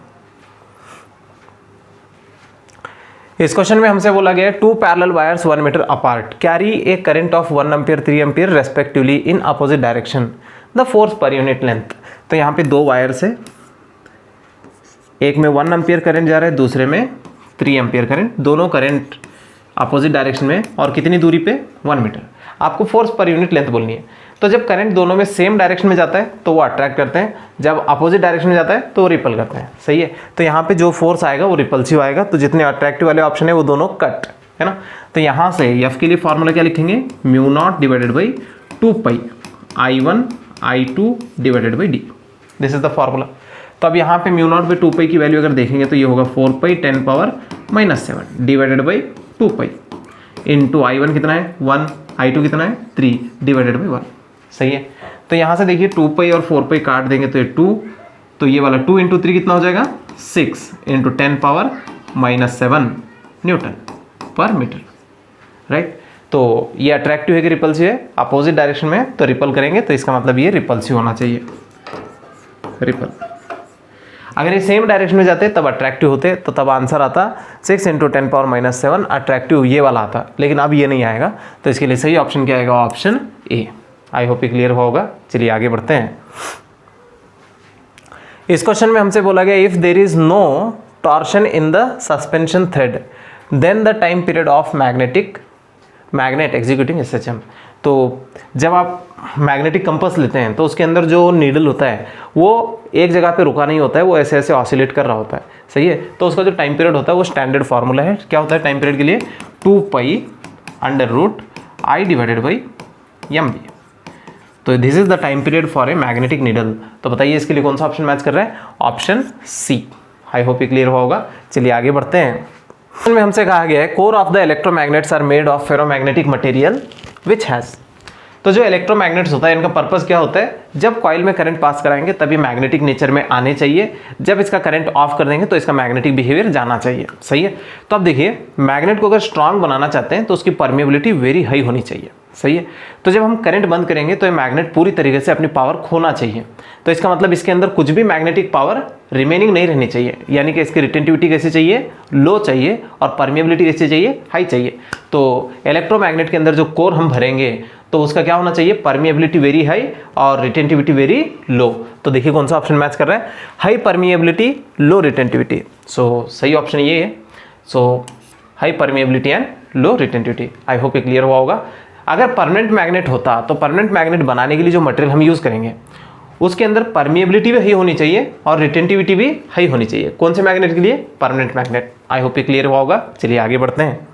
इस क्वेश्चन में हमसे बोला गया 2 parallel wires 1 metre apart carry a current of 1 ampere 3 ampere respectively in opposite direction, the force per unit length. तो यहाँ पे 2 वायर्स है, एक में 1 एम्पियर करंट जा रहा है, दूसरे में 3 एम्पियर करंट, दोनों करंट अपोजिट डायरेक्शन में और कितनी दूरी पे 1 मीटर। आपको फोर्स पर यूनिट लेंथ बोलनी है। तो जब करंट दोनों में सेम डायरेक्शन में जाता है तो वो अट्रैक्ट करते हैं, जब अपोजिट डायरेक्शन में जाता है तो वो रिपल करते हैं। सही है, तो यहाँ पे जो फोर्स आएगा वो रिपल्सिव आएगा, तो जितने अट्रैक्टिव वाले ऑप्शन है वो दोनों कट है ना। तो यहाँ से एफ के लिए फॉर्मूला क्या लिखेंगे μ0 / 2π I1 I2 / d। This is the formula. तो अब यहाँ पे μ0 / 2π की वैल्यू अगर देखेंगे तो ये होगा 4π 10⁻⁻7 / 2π इंटू I1 कितना है 1, I2 कितना है 3 / 1। सही है, तो यहाँ से देखिए 2π और 4π काट देंगे तो ये 2, तो ये वाला 2 × 3 कितना हो जाएगा 6 × 10⁻⁻7 न्यूटन पर मीटर। राइट, तो ये अट्रैक्टिव है कि रिपल्सिव है? अपोजिट डायरेक्शन में तो रिपल करेंगे, तो इसका मतलब ये रिपल्सिव होना चाहिए, रिपल। अगर ये सेम डायरेक्शन में जाते तब अट्रैक्टिव होते, तो तब आंसर आता 6 × 10⁻⁻7 अट्रैक्टिव, ये वाला आता, लेकिन अब ये नहीं आएगा। तो इसके लिए सही ऑप्शन क्या आएगा ऑप्शन ए। आई होप ये क्लियर होगा। चलिए आगे बढ़ते हैं। इस क्वेश्चन में हमसे बोला गया if there is no torsion in the suspension thread then the time period of magnet executing SHM। तो जब आप मैग्नेटिक कंपास लेते हैं तो उसके अंदर जो नीडल होता है वो एक जगह पे रुका नहीं होता है, वो ऐसे ऐसे ऑसिलेट कर रहा होता है। सही है, तो उसका जो टाइम पीरियड होता है वो स्टैंडर्ड फार्मूला है। क्या होता है टाइम पीरियड के लिए 2π √I / mb। तो this is the time period for a magnetic needle. तो बताइए इसके लिए कौन सा ऑप्शन मैच कर रहा है? Option C. आई होप ये क्लियर होगा। चलिए आगे बढ़ते हैं। में हमसे कहा गया है core of the electromagnets are made of ferromagnetic material which has. तो जो इलेक्ट्रोमैग्नेट्स होता है इनका पर्पस क्या होता है? जब कॉइल में करंट पास कराएंगे तभी मैग्नेटिक नेचर में आने चाहिए, जब इसका करंट ऑफ कर देंगे तो इसका मैग्नेटिक बिहेवियर जाना चाहिए। सही है, तो अब देखिए मैग्नेट को अगर स्ट्रांग बनाना चाहते हैं तो उसकी परमिएबिलिटी वेरी हाई होनी चाहिए। सही है, तो जब हम करंट बंद करेंगे तो ये मैग्नेट पूरी तरीके से अपनी पावर खोना चाहिए। तो इसका मतलब इसके अंदर कुछ भी मैग्नेटिक पावर रिमेनिंग नहीं रहनी चाहिए, यानी कि इसकी रिटेंटिविटी कैसी चाहिए? लो चाहिए, और परमिएबिलिटी कैसी चाहिए? हाई चाहिए। तो इलेक्ट्रोमैग्नेट के अंदर जो कोर हम भरेंगे तो उसका क्या होना चाहिए? परमिएबिलिटी वेरी हाई और रिटेंटिविटी वेरी लो। तो देखिए कौन सा ऑप्शन मैच कर रहा है? High permeability low retentivity. So सही ऑप्शन ये है। So high permeability and low retentivity. I hope ये क्लियर हुआ होगा। अगर परमानेंट मैग्नेट होता तो परमानेंट मैग्नेट बनाने के लिए जो मटेरियल हम यूज़ करेंगे उसके अंदर परमिएबिलिटी भी हाई होनी चाहिए और रिटेंटिविटी भी हाई होनी चाहिए। कौन से मैग्नेट के लिए? Permanent magnet. आई होप ये क्लियर हुआ होगा। चलिए आगे बढ़ते हैं।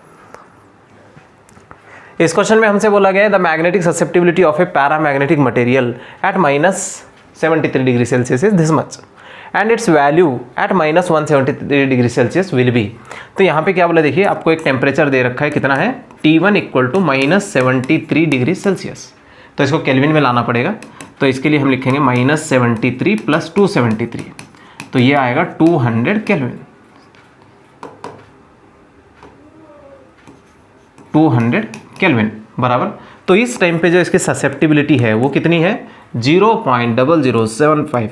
इस क्वेश्चन में हमसे बोला गया है the magnetic susceptibility of a paramagnetic material at -73 degree Celsius is this much and its value at -173 degree Celsius will be. तो यहाँ पे क्या बोला देखिए, आपको एक टेम्परेचर दे रखा है, कितना है? T1 = -73 degree Celsius. तो इसको केल्विन में लाना पड़ेगा, तो इसके लिए हम लिखेंगे -73 + 273, तो ये आएगा 200 केल्विन। 200 केल्विन बराबर। तो इस टाइम पे जो इसकी ससेप्टिबिलिटी है वो कितनी है 0.0075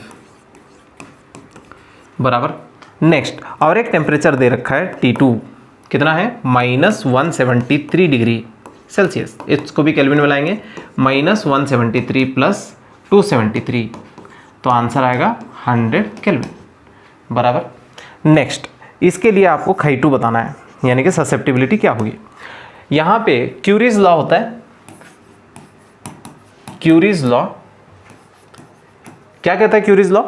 बराबर। नेक्स्ट और एक टेम्परेचर दे रखा है T2 कितना है -173 डिग्री सेल्सियस, इसको भी केल्विन में लाएंगे -173 + 273 तो आंसर आएगा 100 केल्विन बराबर। नेक्स्ट इसके लिए आपको Chi2 बताना है यानी कि ससेप्टिबिलिटी क्या होगी। यहाँ पे क्यूरीज लॉ होता है, क्यूरीज लॉ क्या कहता है Curie's law,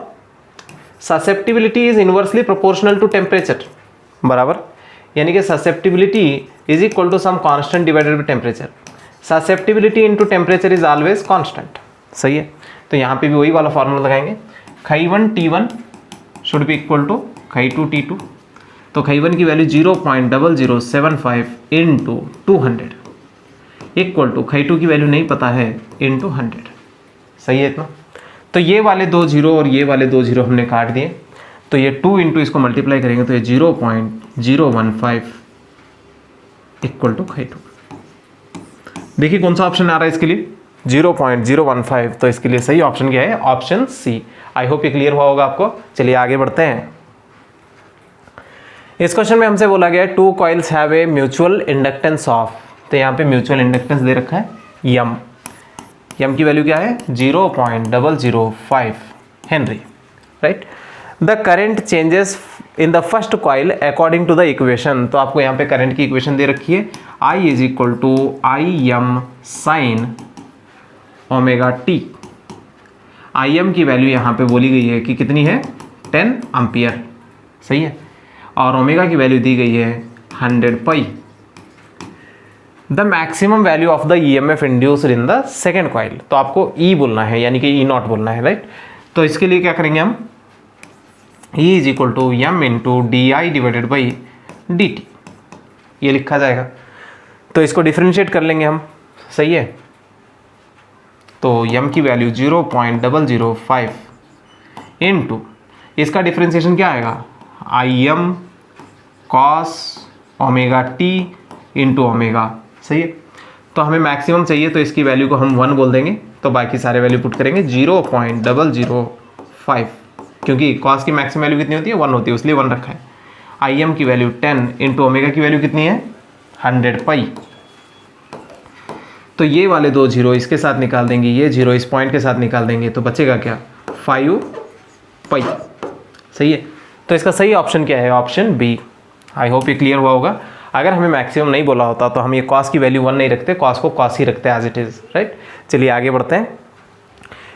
susceptibility is inversely proportional to temperature बराबर, यानी कि susceptibility is equal to some constant divided by temperature, susceptibility into temperature is always constant, सही है। तो यहाँ पे भी वही वाला फॉर्मूला लगाएंगे, Chi1 T1 should be equal to Chi2 T2, तो Chi1 की value 0.0075 into 200 equal to Chi2 की वैल्यू नहीं पता है इंटू 100, सही है इतना। तो ये वाले दो जीरो और ये वाले दो जीरो हमने काट दिए, तो ये 2 इंटू इसको मल्टीप्लाई करेंगे तो ये 0.015 इक्वल टू Chi2। देखिए कौन सा ऑप्शन आ रहा है इसके लिए 0.015, तो इसके लिए सही ऑप्शन क्या है ऑप्शन सी। आई होप ये क्लियर हुआ होगा आपको। चलिए आगे बढ़ते हैं। इस क्वेश्चन में हमसे बोला गया है 2 coils have a mutual inductance of, तो यहाँ पे म्यूचुअल इंडक्टेंस दे रखा है यम, यम की वैल्यू क्या है 0.005 henry, right. The current changes in the first coil according to the equation, तो आपको यहाँ पे करंट की इक्वेशन दे रखी है I is equal to IM sine omega T. IM की वैल्यू यहाँ पे बोली गई है कि कितनी है 10 एम्पियर, सही है, और ओमेगा की वैल्यू दी गई है 100 pi. The maximum value of the EMF induced in the second coil, तो आपको E बोलना है यानी कि E0 बोलना है, राइट। तो इसके लिए क्या करेंगे हम E is equal to M into DI divided by DT, ये लिखा जाएगा। तो इसको डिफ्रेंशिएट कर लेंगे हम, सही है। तो m की वैल्यू 0.005 इंटू इसका डिफ्रेंशिएशन क्या आएगा IM cos omega t into omega, सही है। तो हमें मैक्सिमम चाहिए तो इसकी वैल्यू को हम 1 बोल देंगे, तो बाकी सारे वैल्यू पुट करेंगे 0.005, क्योंकि cos की मैक्सिमम वैल्यू कितनी होती है 1 होती है, इसलिए 1 रखा है। IM की वैल्यू 10 इंटू ओमेगा की वैल्यू कितनी है 100 पाई। तो ये वाले दो जीरो इसके साथ निकाल देंगे, ये जीरो इस पॉइंट के साथ निकाल देंगे, तो बचेगा क्या 5 पाई, सही है। तो इसका सही ऑप्शन क्या है ऑप्शन बी। आई होप ये क्लियर हुआ होगा। अगर हमें मैक्सिमम नहीं बोला होता तो हम ये कॉस की वैल्यू 1 नहीं रखते, कॉस को कॉस ही रखते एज इट इज़, राइट। चलिए आगे बढ़ते हैं।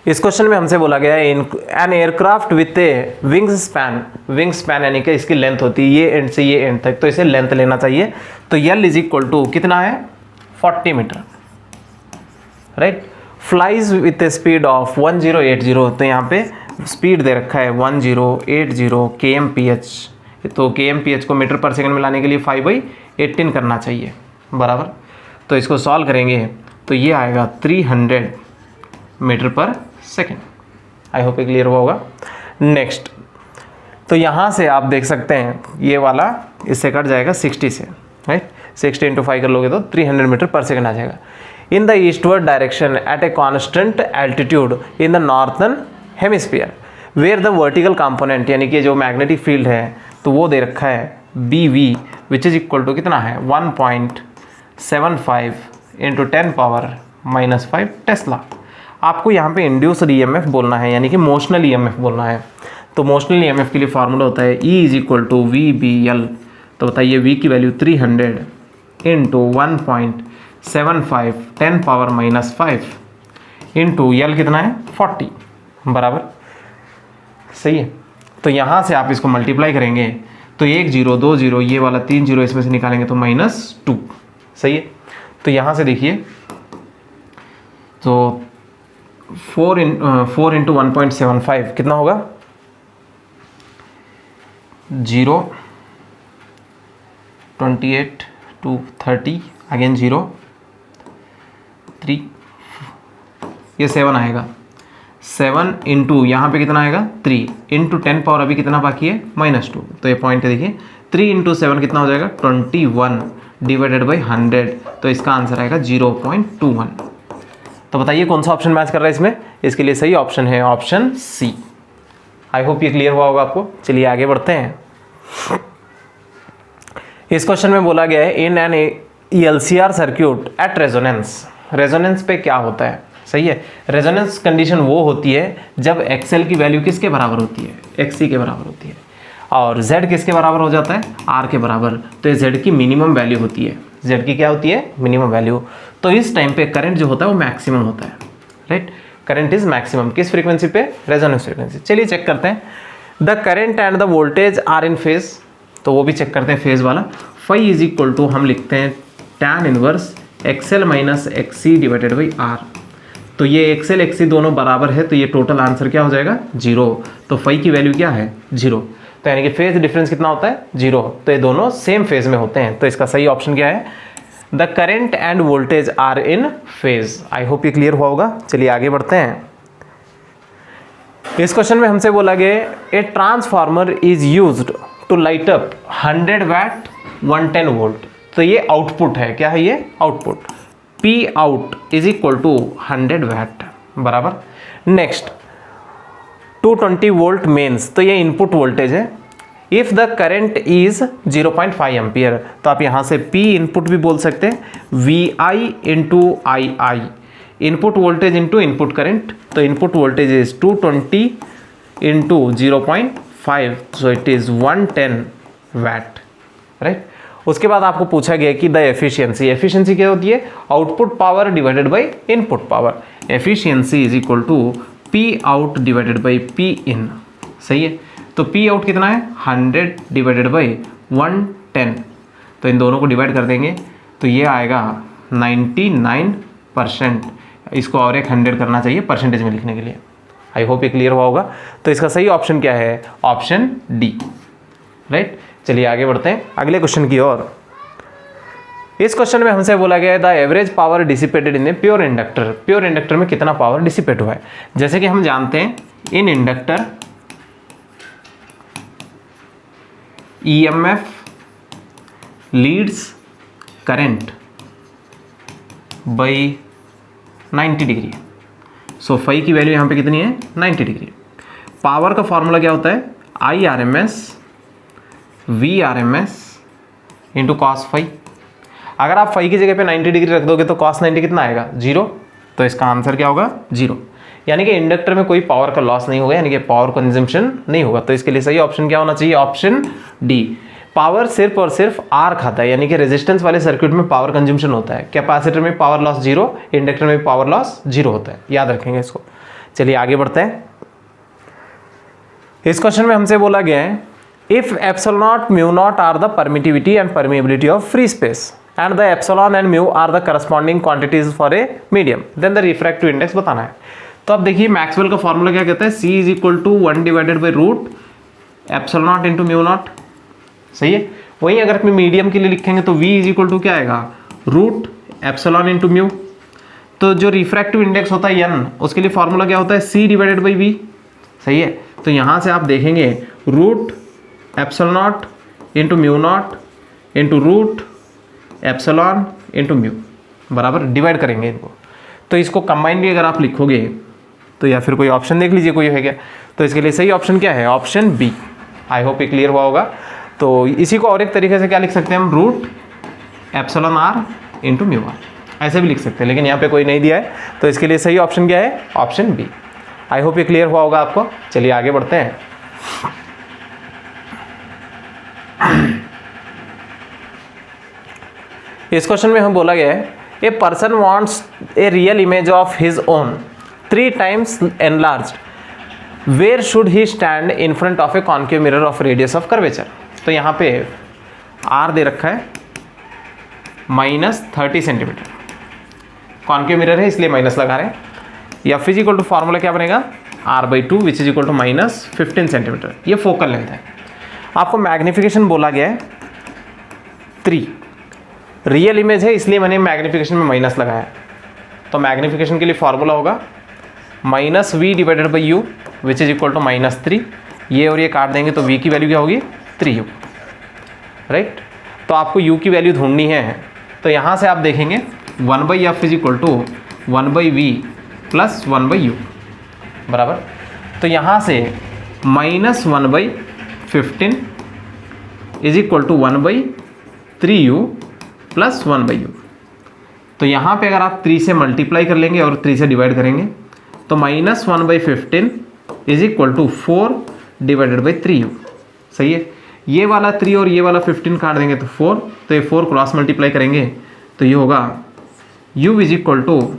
इस क्वेश्चन में हमसे बोला गया है an aircraft with A wing span यानी कि इसकी लेंथ होती है ये एंड से ये एंड तक, तो इसे लेंथ लेना चाहिए। तो यल इज इक्वल टू कितना है 40 metre, right. Flies with a speed of 1080, तो यहाँ पे स्पीड दे रखा है 1080 kmph, तो kmph को मीटर पर सेकंड में लाने के लिए 5/18 करना चाहिए बराबर। तो इसको सॉल्व करेंगे तो ये आएगा 300 मीटर पर सेकंड। आई होप ये क्लियर हुआ होगा। नेक्स्ट, तो यहाँ से आप देख सकते हैं ये वाला इससे कट जाएगा 60 से, राइट। 60 × 5 कर लोगे तो 300 मीटर पर सेकंड आ जाएगा। In the eastward direction at a constant altitude in the northern hemisphere where the vertical component, यानी कि जो मैग्नेटिक फील्ड है तो वो दे रखा है BV which is equal to कितना है 1.75 × 10⁻⁻5 टेस्ला। आपको यहाँ पे इंड्यूस्ड EMF बोलना है यानी कि मोशनल EMF बोलना है। तो मोशनल EMF के लिए फार्मूला होता है E is equal to VBL। तो बताइए V की वैल्यू 300 इंटू 1.75 10⁻⁻5 इंटू L कितना है 40 बराबर, सही है। तो यहाँ से आप इसको मल्टीप्लाई करेंगे तो 1 0 2 0 ये वाला 3 0 इसमें से निकालेंगे तो -2, सही है। तो यहाँ से देखिए तो 4 इंटू 1.75 कितना होगा 0 28 2 30 अगेन 0 3 ये 7 आएगा। 7 इंटू यहाँ पे कितना आएगा 3 इंटू 10 पावर अभी कितना बाकी है -2, तो ये पॉइंट है देखिए 3 इंटू 7 कितना हो जाएगा 21 डिवाइडेड बाई 100, तो इसका आंसर आएगा 0.21। तो बताइए कौन सा ऑप्शन मैच कर रहा है इसमें? इसके लिए सही ऑप्शन है ऑप्शन सी। आई होप ये क्लियर हुआ होगा आपको। चलिए आगे बढ़ते हैं। इस क्वेश्चन में बोला गया है in an LCR circuit at resonance. Resonance पे क्या होता है? सही है, रेजोनेंस कंडीशन वो होती है जब एक्सएल की वैल्यू किसके बराबर होती है? एक्ससी के बराबर होती है, और जेड किसके बराबर हो जाता है? आर के बराबर। तो ये जेड की मिनिमम वैल्यू होती है। जेड की क्या होती है? Minimum value. तो इस टाइम पे करंट जो होता है वो मैक्सिमम होता है, राइट? करंट इज मैक्सिमम किस फ्रीक्वेंसी पे? Resonance frequency. चलिए चेक करते हैं। The current and the voltage are in phase, तो वो भी चेक करते हैं फेज वाला। फाई इज इक्वल टू हम लिखते हैं tan inverse XL minus XC divided by R. तो ये एक्सएल एक्ससी दोनों बराबर है, तो ये टोटल आंसर क्या हो जाएगा? 0। तो फाई की वैल्यू क्या है? 0। तो यानी कि फेज डिफरेंस कितना होता है? 0। तो ये दोनों सेम फेज में होते हैं। तो इसका सही ऑप्शन क्या है? The current and voltage are in phase. I hope ये क्लियर हुआ होगा। चलिए आगे बढ़ते हैं। इस क्वेश्चन में हमसे बोला गया a transformer is used to light up 100 watt 110 volt. तो ये आउटपुट है। क्या है ये? Output. P out is equal to 100 watt बराबर। नेक्स्ट 220 वोल्ट मेन्स, तो ये इनपुट वोल्टेज है। If the current is 0.5 ampere, तो आप यहाँ से P इनपुट भी बोल सकते हैं, VI into II, input voltage into input current. तो input voltage is 220 into 0.5, so it is 110 watt, right? उसके बाद आपको पूछा गया कि द एफिशिएंसी। एफिशिएंसी क्या होती है? Output power divided by input power. Efficiency is equal to P out divided by P in. सही है, तो P आउट कितना है? 100 डिवाइडेड बाय 110। तो इन दोनों को डिवाइड कर देंगे तो ये आएगा 99%। इसको और एक 100 करना चाहिए परसेंटेज में लिखने के लिए। आई होप ये क्लियर हुआ होगा। तो इसका सही ऑप्शन क्या है? Option D, right? चलिए आगे बढ़ते हैं अगले क्वेश्चन की ओर। इस क्वेश्चन में हमसे बोला गया है the average power dissipated in a pure inductor. Pure inductor में कितना पावर डिसिपेट हुआ है? जैसे कि हम जानते हैं in inductor EMF leads current by 90 degree. So phi की वैल्यू यहाँ पे कितनी है? 90 डिग्री। पावर का फॉर्मूला क्या होता है? I R M S V R M S into cos phi. अगर आप फाई की जगह पे 90 डिग्री रख दोगे तो कॉस 90 कितना आएगा? 0। तो इसका आंसर क्या होगा? 0। यानी कि इंडक्टर में कोई पावर का लॉस नहीं होगा, यानी कि पावर कंजम्पशन नहीं होगा। तो इसके लिए सही ऑप्शन क्या होना चाहिए? Option D. पावर सिर्फ और सिर्फ आर खाता है, यानी कि रेजिस्टेंस वाले सर्किट में पावर कंजम्पशन होता है। कैपेसिटर में पावर लॉस 0, इंडक्टर में पावर लॉस 0 होता है। याद रखेंगे इसको। चलिए आगे बढ़ते हैं। इस क्वेश्चन में हमसे बोला गया है if epsilon naught mu naught are the permittivity and permeability of free space and the epsilon and mu are the corresponding quantities for a medium, then the refractive index बताना है। तो अब देखिए मैक्सवेल का फॉर्मूला क्या कहता है? C is equal to 1 divided by root epsilon naught into mu naught. सही है। वहीं अगर अपने मीडियम के लिए लिखेंगे तो V इज इक्वल टू क्या आएगा? Root epsilon into mu. तो जो रिफ्रैक्टिव इंडेक्स होता है n, उसके लिए फॉर्मूला क्या होता है? C divided by V। सही है। तो यहाँ से आप देखेंगे root epsilon naught into mu naught into root epsilon into mu बराबर डिवाइड करेंगे इनको। तो इसको कंबाइन भी अगर आप लिखोगे तो या फिर कोई ऑप्शन देख लीजिए कोई है क्या। तो इसके लिए सही ऑप्शन क्या है? Option B. आई होप ये क्लियर हुआ होगा। तो इसी को और एक तरीके से क्या लिख सकते हैं हम? Root epsilon R into mu R, ऐसे भी लिख सकते हैं, लेकिन यहाँ पे कोई नहीं दिया है। तो इसके लिए सही ऑप्शन क्या है? Option B. आई होप ये क्लियर हुआ होगा आपको। चलिए आगे बढ़ते हैं। इस क्वेश्चन में हम बोला गया है a person wants a real image of his own 3 times enlarged, where should he stand in front of a concave mirror of radius of curvature. तो यहाँ पे आर दे रखा है -30 सेंटीमीटर, कॉन्केव मिरर है इसलिए माइनस लगा रहे हैं। F is equal to formula क्या बनेगा? R/2 which is equal to -15 centimetre. ये फोकल लेंथ है। आपको मैग्निफिकेशन बोला गया है 3, रियल इमेज है इसलिए मैंने मैग्निफिकेशन में माइनस लगाया। तो मैग्निफिकेशन के लिए फॉर्मूला होगा -V divided by U which is equal to -3। ये और ये काट देंगे तो V की वैल्यू क्या होगी? 3U। राइट। तो आपको u की वैल्यू ढूंढनी है, तो यहाँ से आप देखेंगे 1/f is equal to 1/v plus 1/u बराबर। तो यहाँ से -1/15 is equal to 1/3u plus 1/u। तो यहाँ पे अगर आप 3 से मल्टीप्लाई कर लेंगे और 3 से डिवाइड करेंगे तो -1/15 is equal to 4 divided by 3u। सही है, ये वाला 3 और ये वाला 15 काट देंगे तो 4, तो ये 4 क्रॉस मल्टीप्लाई करेंगे तो ये होगा u is equal to,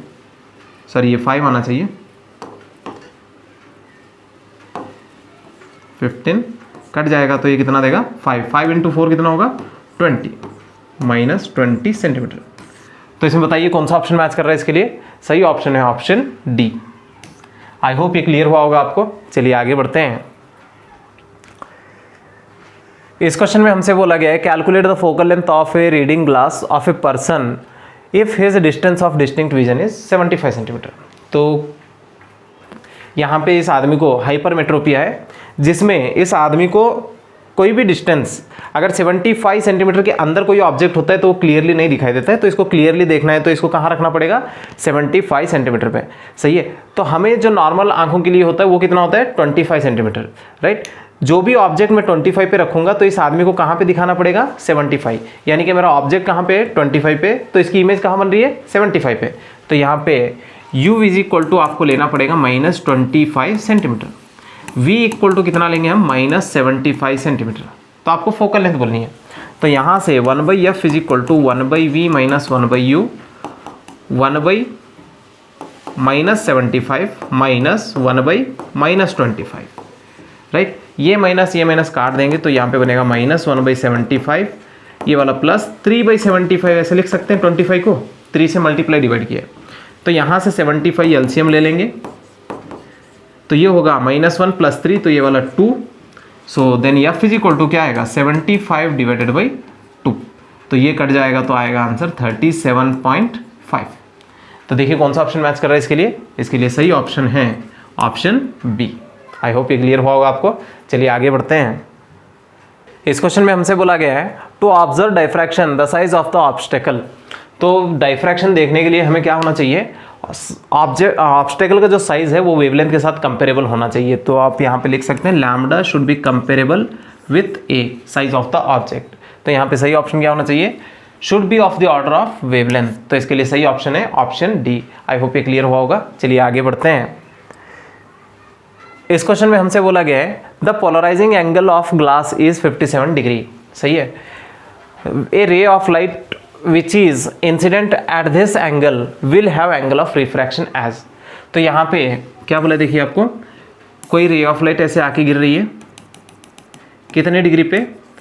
sorry ये 5 आना चाहिए, 15 कट जाएगा तो ये कितना देगा 5 इंटू 4 कितना होगा 20 -20 सेंटीमीटर। तो इसमें बताइए कौन सा ऑप्शन मैच कर रहा है इसके लिए? सही ऑप्शन है ऑप्शन डी। आई होप ये क्लियर हुआ होगा आपको। चलिए आगे बढ़ते हैं। इस क्वेश्चन में हमसे बोला गया है calculate the focal length of A reading glass of a person if his distance of distinct vision is 75 centimetre. तो यहाँ पे इस आदमी को हाइपरमेट्रोपिया है, जिसमें इस आदमी को कोई भी डिस्टेंस अगर 75 सेंटीमीटर के अंदर कोई ऑब्जेक्ट होता है तो वो क्लियरली नहीं दिखाई देता है। तो इसको क्लियरली देखना है तो इसको कहाँ रखना पड़ेगा 75 सेंटीमीटर पे। सही है, तो हमें जो नॉर्मल आंखों के लिए होता है वो कितना होता है 25 सेंटीमीटर, राइट। जो भी ऑब्जेक्ट मैं 25 पे रखूंगा तो इस आदमी को कहाँ पे दिखाना पड़ेगा 75, यानी कि मेरा ऑब्जेक्ट कहाँ पे 25 पे, तो इसकी इमेज कहाँ बन रही है 75 पे। तो यहाँ पे u इज इक्वल टू आपको लेना पड़ेगा -25 सेंटीमीटर, v इक्वल टू कितना लेंगे हम -75 सेंटीमीटर। तो आपको फोकल लेंथ बोलनी है। तो यहाँ से 1/f is equal to 1/v minus 1/u 1/-75 minus 1/-25, right. ये माइनस काट देंगे तो यहाँ पे बनेगा -1/75, ये वाला प्लस 3/75, ऐसे लिख सकते हैं 25 को 3 से मल्टीप्लाई डिवाइड किया। तो यहाँ से 75 एलसीएम ले लेंगे तो ये होगा -1 + 3, तो ये वाला 2। So then f is equal to क्या आएगा 75 डिवाइडेड बाई 2, तो ये कट जाएगा तो आएगा आंसर 37.5। तो देखिए कौन सा ऑप्शन मैच कर रहा है इसके लिए? इसके लिए सही ऑप्शन है ऑप्शन बी। आई होप ये क्लियर हुआ होगा आपको। चलिए आगे बढ़ते हैं। इस क्वेश्चन में हमसे बोला गया है to observe diffraction the size of the obstacle. तो डाइफ्रैक्शन देखने के लिए हमें क्या होना चाहिए, ऑब्स्टेकल का जो साइज है वो वेवलेंथ के साथ कंपेरेबल होना चाहिए। तो आप यहाँ पे लिख सकते हैं lambda should be comparable with A size of the object. तो यहाँ पे सही ऑप्शन क्या होना चाहिए, should be of the order of wavelength. तो इसके लिए सही ऑप्शन है ऑप्शन डी। आई होप ये क्लियर हुआ होगा। चलिए आगे बढ़ते हैं। इस क्वेश्चन में हमसे बोला गया है the polarising angle of glass is 57 degree. सही है, a ray of light which is incident at this angle will have angle of refraction as। तो यहाँ पे क्या बोला, देखिए आपको कोई रे ऑफ लाइट ऐसे आके गिर रही है कितने डिग्री पे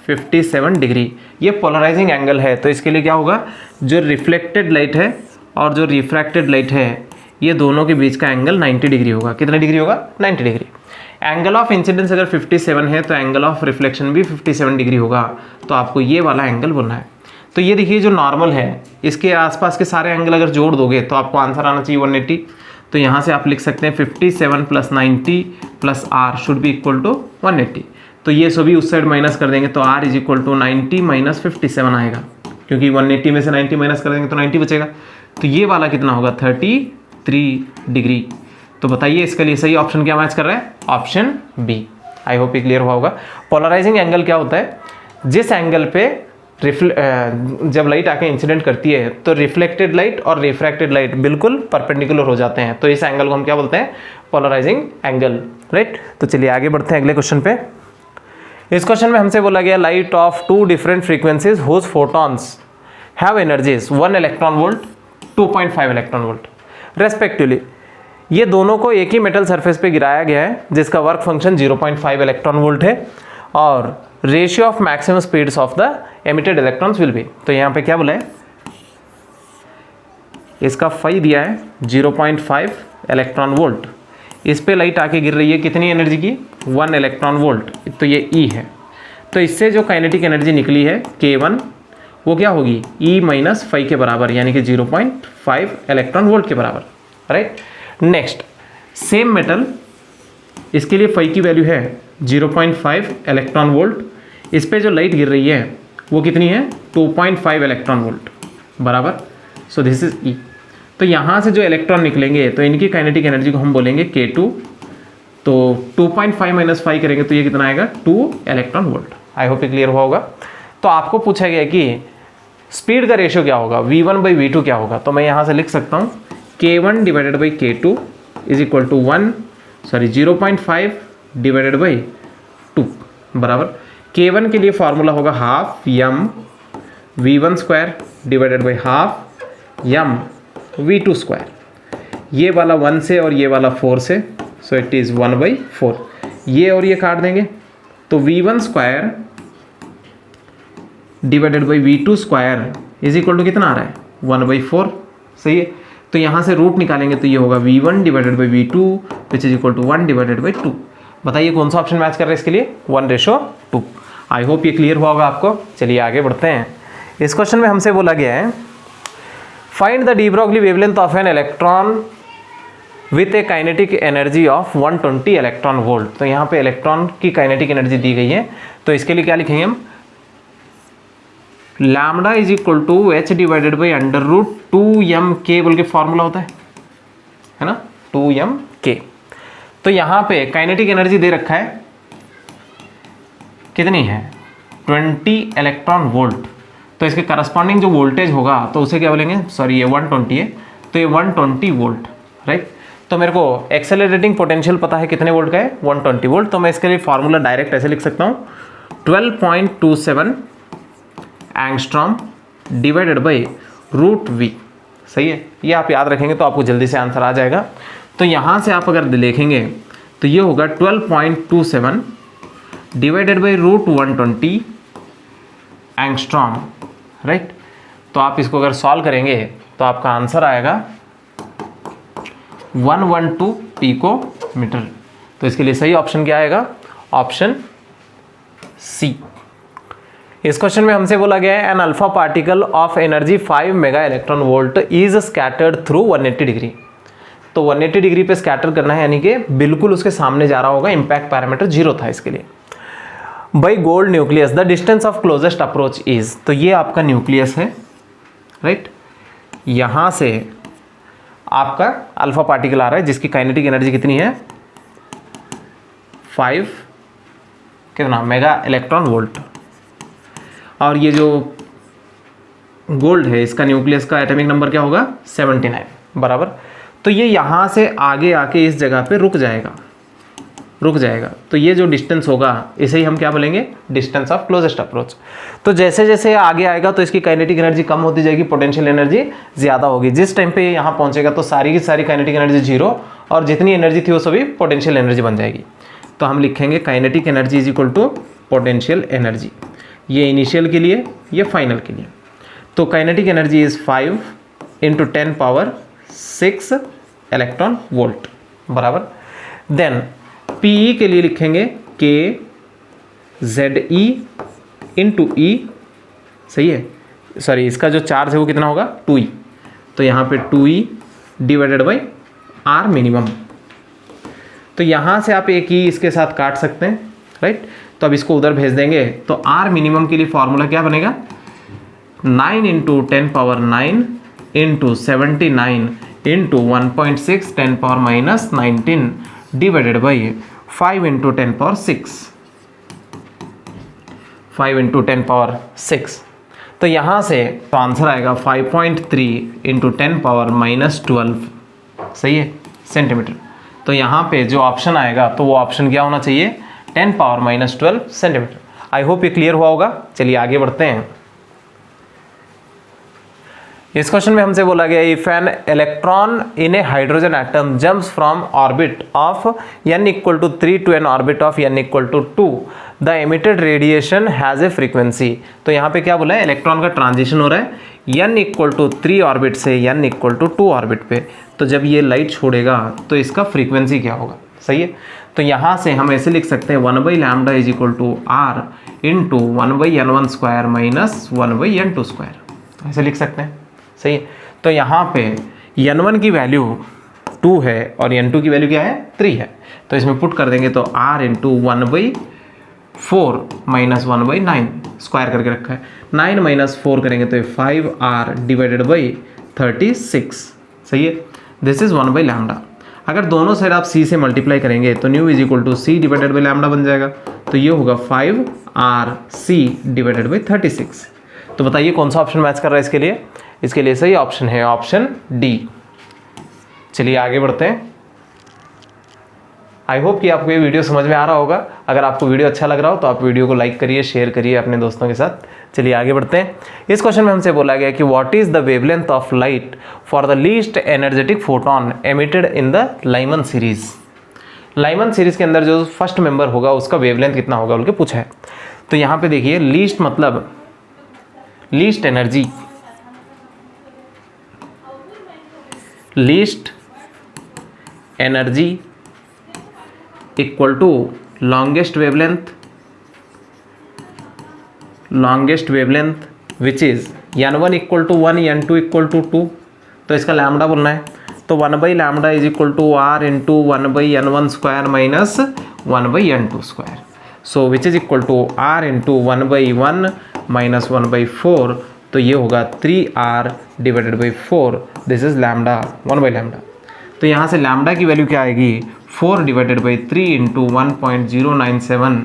57 डिग्री। ये पोलराइजिंग एंगल है, तो इसके लिए क्या होगा, जो रिफ्लेक्टेड लाइट है और जो रिफ्रैक्टेड लाइट है ये दोनों के बीच का एंगल 90 डिग्री होगा। कितना डिग्री होगा 90 डिग्री। एंगल ऑफ इंसिडेंस अगर 57 है तो एंगल ऑफ रिफ्लेक्शन भी 57 डिग्री होगा। तो आपको ये वाला एंगल बोलना है। तो ये देखिए जो नॉर्मल है इसके आसपास के सारे एंगल अगर जोड़ दोगे तो आपको आंसर आना चाहिए 180। तो यहाँ से आप लिख सकते हैं 57 + 90 + r should be equal to 180। तो ये सभी उस साइड माइनस कर देंगे तो r इज इक्वल टू 90 - 57 आएगा, क्योंकि 180 में से 90 माइनस कर देंगे तो 90 बचेगा। तो ये वाला कितना होगा 33 डिग्री। तो बताइए इसके लिए सही ऑप्शन क्या मैच कर रहा है, ऑप्शन बी। आई होप ये क्लियर हुआ होगा। पोलराइजिंग एंगल क्या होता है, जिस एंगल पे जब लाइट आके इंसिडेंट करती है तो रिफ्लेक्टेड लाइट और रिफ्रैक्टेड लाइट बिल्कुल परपेंडिकुलर हो जाते हैं। तो इस एंगल को हम क्या बोलते हैं, पोलराइजिंग एंगल, राइट। तो चलिए आगे बढ़ते हैं अगले क्वेश्चन पे। इस क्वेश्चन में हमसे बोला गया light of 2 different frequencies whose photons have energies 1 electron volt 2.5 electron volt respectively. ये दोनों को एक ही मेटल सरफेस पे गिराया गया है जिसका वर्क फंक्शन 0.5 इलेक्ट्रॉन वोल्ट है और ratio of maximum speeds of the emitted electrons will be. तो यहाँ पे क्या बोला है, इसका फाई दिया है 0.5 इलेक्ट्रॉन वोल्ट। इस पे लाइट आके गिर रही है कितनी एनर्जी की 1 इलेक्ट्रॉन वोल्ट। तो ये E है, तो इससे जो काइनेटिक एनर्जी निकली है K1 वो क्या होगी E - फाई के बराबर, यानी कि 0.5 इलेक्ट्रॉन वोल्ट के बराबर, राइट। नेक्स्ट सेम मेटल, इसके लिए फाई की वैल्यू है 0.5 इलेक्ट्रॉन वोल्ट। इस पे जो लाइट गिर रही है वो कितनी है 2.5 इलेक्ट्रॉन वोल्ट, बराबर। सो दिस इज ई। तो यहाँ से जो इलेक्ट्रॉन निकलेंगे तो इनकी काइनेटिक एनर्जी को हम बोलेंगे K2। तो 2.5 माइनस 5 करेंगे तो ये कितना आएगा 2 इलेक्ट्रॉन वोल्ट। आई होप ये क्लियर हुआ होगा। तो आपको पूछा गया कि स्पीड का रेशियो क्या होगा, V1/V2 क्या होगा। तो मैं यहाँ से लिख सकता हूँ K1 divided by K2 is equal to 0.5 divided by 2, बराबर। K1 के लिए फॉर्मूला होगा half m V1 square divided by half m V2 square. ये वाला 1 से और ये वाला 4 से, सो इट इज़ 1/4। ये और ये काट देंगे तो V1 square divided by V2 square is equal to कितना आ रहा है 1/4, सही है। तो यहाँ से रूट निकालेंगे तो ये होगा V1 divided by V2 which is equal to 1 divided by 2। बताइए कौन सा ऑप्शन मैच कर रहा है इसके लिए, 1:2। आई होप ये क्लियर हुआ होगा आपको। चलिए आगे बढ़ते हैं। इस क्वेश्चन में हमसे बोला गया है find the de Broglie wavelength of an electron with A kinetic energy of 120 electron volt. तो यहाँ पे इलेक्ट्रॉन की काइनेटिक एनर्जी दी गई है, तो इसके लिए क्या लिखेंगे हम, lambda is equal to h divided by √2m k बोल के फॉर्मूला होता है ना, 2m k। तो यहाँ पे काइनेटिक एनर्जी दे रखा है कितनी है 20 इलेक्ट्रॉन वोल्ट। तो इसके करस्पॉन्डिंग जो वोल्टेज होगा तो उसे क्या बोलेंगे, सॉरी ये 120 है तो ये 120 वोल्ट, राइट। तो मेरे को एक्सेलरेटिंग पोटेंशियल पता है कितने वोल्ट का है 120 वोल्ट। तो मैं इसके लिए फॉर्मूला डायरेक्ट ऐसे लिख सकता हूँ 12.27 एंगस्ट्रॉम डिवाइडेड बाई √v, सही है। ये आप याद रखेंगे तो आपको जल्दी से आंसर आ जाएगा। तो यहाँ से आप अगर देखेंगे तो ये होगा 12.27 डिवाइडेड बाई √120 एंगस्ट्रॉम, राइट। तो आप इसको अगर सॉल्व करेंगे तो आपका आंसर आएगा 112 पिकोमीटर। तो इसके लिए सही ऑप्शन क्या आएगा, ऑप्शन सी। इस क्वेश्चन में हमसे बोला गया है an alpha particle of energy 5 mega electron volt is scattered through 180 degree. तो 180 डिग्री पे स्कैटर करना है, यानी कि बिल्कुल उसके सामने जा रहा होगा, इंपैक्ट पैरामीटर 0 था इसके लिए। By gold nucleus the distance of closest approach is. तो ये आपका न्यूक्लियस है, राइट। यहाँ से आपका अल्फा पार्टिकल आ रहा है जिसकी काइनेटिक एनर्जी कितनी है 5 कितना मेगा इलेक्ट्रॉन वोल्ट। और ये जो गोल्ड है इसका न्यूक्लियस का एटॉमिक नंबर क्या होगा 79, बराबर। तो ये यहाँ से आगे आके इस जगह पे रुक जाएगा। तो ये जो डिस्टेंस होगा इसे ही हम क्या बोलेंगे, डिस्टेंस ऑफ क्लोजेस्ट अप्रोच। तो जैसे जैसे आगे आएगा तो इसकी काइनेटिक एनर्जी कम होती जाएगी, पोटेंशियल एनर्जी ज़्यादा होगी। जिस टाइम पे यहाँ पहुँचेगा तो सारी की सारी काइनेटिक एनर्जी 0 और जितनी एनर्जी थी वो सभी पोटेंशियल एनर्जी बन जाएगी। तो हम लिखेंगे kinetic energy is equal to potential energy, ये इनिशियल के लिए, ये फाइनल के लिए। तो kinetic energy is 5 × 10⁻6 electron volt, बराबर। देन पीई के लिए लिखेंगे KZE × E, सही है। सॉरी इसका जो चार्ज है वो कितना होगा 2E। तो यहाँ पे 2E divided by R minimum. तो यहाँ से आप एक ही इसके साथ काट सकते हैं, राइट। तो अब इसको उधर भेज देंगे तो R मिनिमम के लिए फॉर्मूला क्या बनेगा 9 × 10⁻9 × 79 × 1.6 10⁻−19 डिवाइडेड बाई 5 × 10⁻6 5 × 10⁻6। तो यहाँ से तो आंसर आएगा 5.3 × 10⁻−12, सही है, सेंटीमीटर। तो यहाँ पे जो ऑप्शन आएगा तो वो ऑप्शन क्या होना चाहिए 10⁻−12 सेंटीमीटर। आई होप ये क्लियर हुआ होगा। चलिए आगे बढ़ते हैं। इस क्वेश्चन में हमसे बोला गया if an electron in a hydrogen atom jumps from orbit of n = 3 to an orbit of n = 2 the emitted radiation has a frequency. तो यहाँ पे क्या बोला है, इलेक्ट्रॉन का ट्रांजिशन हो रहा है n = 3 ऑर्बिट से n = 2 ऑर्बिट पे। तो जब ये लाइट छोड़ेगा तो इसका फ्रीक्वेंसी क्या होगा, सही है। तो यहाँ से हम ऐसे लिख सकते हैं 1/λ is equal to R into 1/n1² - 1/n2², ऐसे लिख सकते हैं, सही है। तो यहाँ पे n1 की वैल्यू 2 है और n2 की वैल्यू क्या है 3 है। तो इसमें पुट कर देंगे तो R into 1/n 4 minus 1/9 square करके रखा है। 9 माइनस 4 करेंगे तो ये 5r डिवाइडेड बाई 36, सही है। This is 1/λ। अगर दोनों साइड आप c से मल्टीप्लाई करेंगे तो nu is equal to c divided by lambda बन जाएगा। तो ये होगा 5rc डिवाइडेड बाई 36। तो बताइए कौन सा ऑप्शन मैच कर रहा है इसके लिए? इसके लिए सही ऑप्शन है ऑप्शन डी। चलिए आगे बढ़ते हैं। आई होप कि आपको ये वीडियो समझ में आ रहा होगा। अगर आपको वीडियो अच्छा लग रहा हो तो आप वीडियो को लाइक करिए, शेयर करिए अपने दोस्तों के साथ। चलिए आगे बढ़ते हैं। इस क्वेश्चन में हमसे बोला गया कि what is the wavelength of light for the least energetic photon emitted in the Lyman series. Lyman series के अंदर जो फर्स्ट मेंबर होगा उसका वेवलेंथ कितना होगा बोल के पूछा है। तो यहाँ पे देखिए लीस्ट मतलब least energy, least energy equal to longest wavelength, longest wavelength which is n1 equal to 1 n2 equal to 2। तो इसका लैम्डा बोलना है। तो 1/λ is equal to r into 1/n1 square minus 1/n2 square. So which is equal to r into 1/1 minus 1/4। तो ये होगा 3r divided by 4। This is lambda 1/λ। तो यहाँ से लैम्डा की वैल्यू क्या आएगी? 4 divided by 3 into 1.097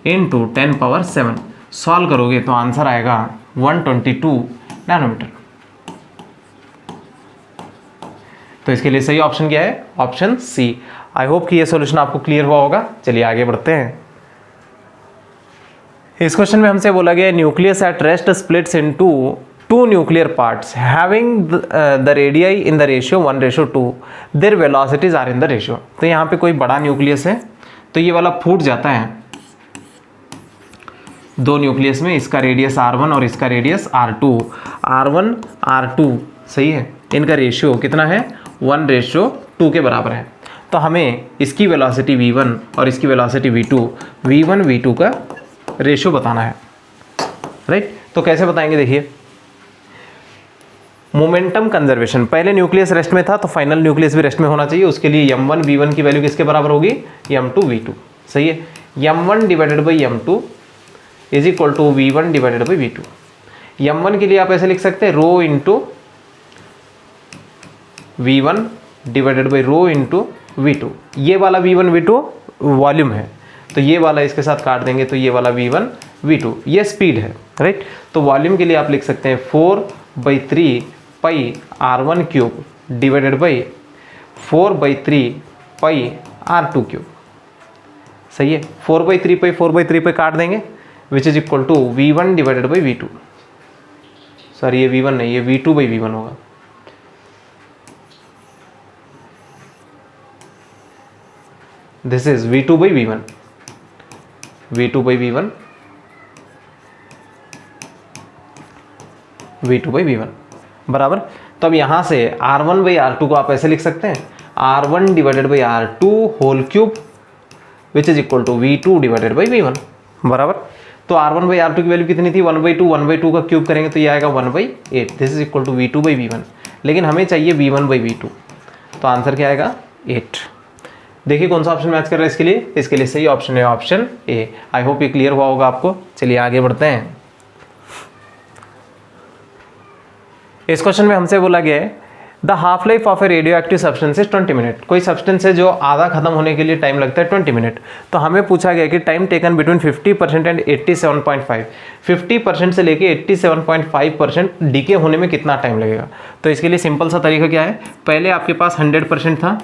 into 10⁻7। Solve करोगे तो आंसर आएगा 122 नैनोमीटर। तो इसके लिए सही ऑप्शन क्या है? Option C. आई होप कि ये सॉल्यूशन आपको क्लियर हुआ होगा। चलिए आगे बढ़ते हैं। इस क्वेश्चन में हमसे बोला गया nucleus at rest splits into 2 nuclear parts having the radii in the ratio 1:2, their velocities are in the ratio. तो यहाँ पे कोई बड़ा न्यूक्लियस है तो ये वाला फूट जाता है 2 न्यूक्लियस में। इसका रेडियस r1 और इसका रेडियस r2। r1 r2 सही है, इनका रेशियो कितना है? 1:2 के बराबर है। तो हमें इसकी वेलोसिटी v1 और इसकी वेलोसिटी v2, v1 v2 का रेशियो बताना है, राइट। तो कैसे बताएंगे? देखिए मोमेंटम कंजर्वेशन, पहले न्यूक्लियस रेस्ट में था तो फाइनल न्यूक्लियस भी रेस्ट में होना चाहिए। उसके लिए m1 v1 की वैल्यू किसके बराबर होगी? m2 v2, सही है। m1 divided by m2 is equal to v1 divided by v2। m1 के लिए आप ऐसे लिख सकते हैं rho into v1 divided by rho into v2। ये वाला v1 v2 वॉल्यूम है तो ये वाला इसके साथ काट देंगे तो ये वाला v1 v2 ये स्पीड है, राइट। तो वॉल्यूम के लिए आप लिख सकते हैं 4/3 pi r1 cube divided by 4/3 pi r2 cube, सही है। 4/3 पाई 4/3 पे काट देंगे which is equal to v1 divided by v2। Sorry ये v1 नहीं, ये v2 बाई v1 होगा। This is v2 by v1, v2 by v1, v2 by v1 बराबर। तो अब यहाँ से r1 बाई r2 को आप ऐसे लिख सकते हैं r1 divided by r2 whole cube which is equal to v2 divided by v1 बराबर। तो r1 बाई r2 की वैल्यू कितनी थी? 1/2 का क्यूब करेंगे तो ये आएगा 1/8। This is equal to v2 by v1, लेकिन हमें चाहिए v1 बाई v2। तो आंसर क्या आएगा? 8। देखिए कौन सा ऑप्शन मैच कर रहा है इसके लिए? इसके लिए सही ऑप्शन है ऑप्शन ए। आई होप ये क्लियर हुआ होगा आपको। चलिए आगे बढ़ते हैं। इस क्वेश्चन में हमसे बोला गया है the half life of A radio active substance is 20 minute. कोई सब्सटेंस है जो आधा खत्म होने के लिए टाइम लगता है 20 मिनट। तो हमें पूछा गया कि टाइम टेकन बिटवीन 50% एंड 87.5, 50% से लेके 87.5% डीके होने में कितना टाइम लगेगा। तो इसके लिए सिंपल सा तरीका क्या है? पहले आपके पास 100% था,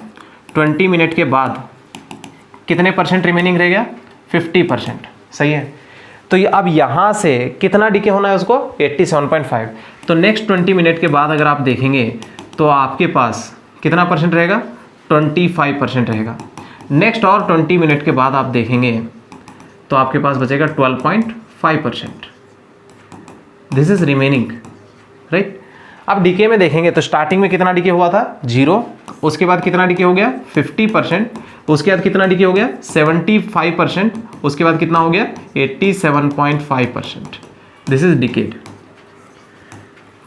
20 मिनट के बाद कितने परसेंट रिमेनिंग रह गया? 50%, सही है। तो ये अब यहाँ से कितना डीके होना है उसको? 87.5। तो नेक्स्ट 20 मिनट के बाद अगर आप देखेंगे तो आपके पास कितना परसेंट रहेगा? 25% रहेगा। नेक्स्ट और 20 मिनट के बाद आप देखेंगे तो आपके पास बचेगा 12.5%। This is remaining, right. अब डीके में देखेंगे तो स्टार्टिंग में कितना डीके हुआ था? 0। उसके बाद कितना डीके हो गया? 50%। उसके बाद कितना डीके हो गया? 75%। उसके बाद कितना हो गया? 87.5%। This is decade.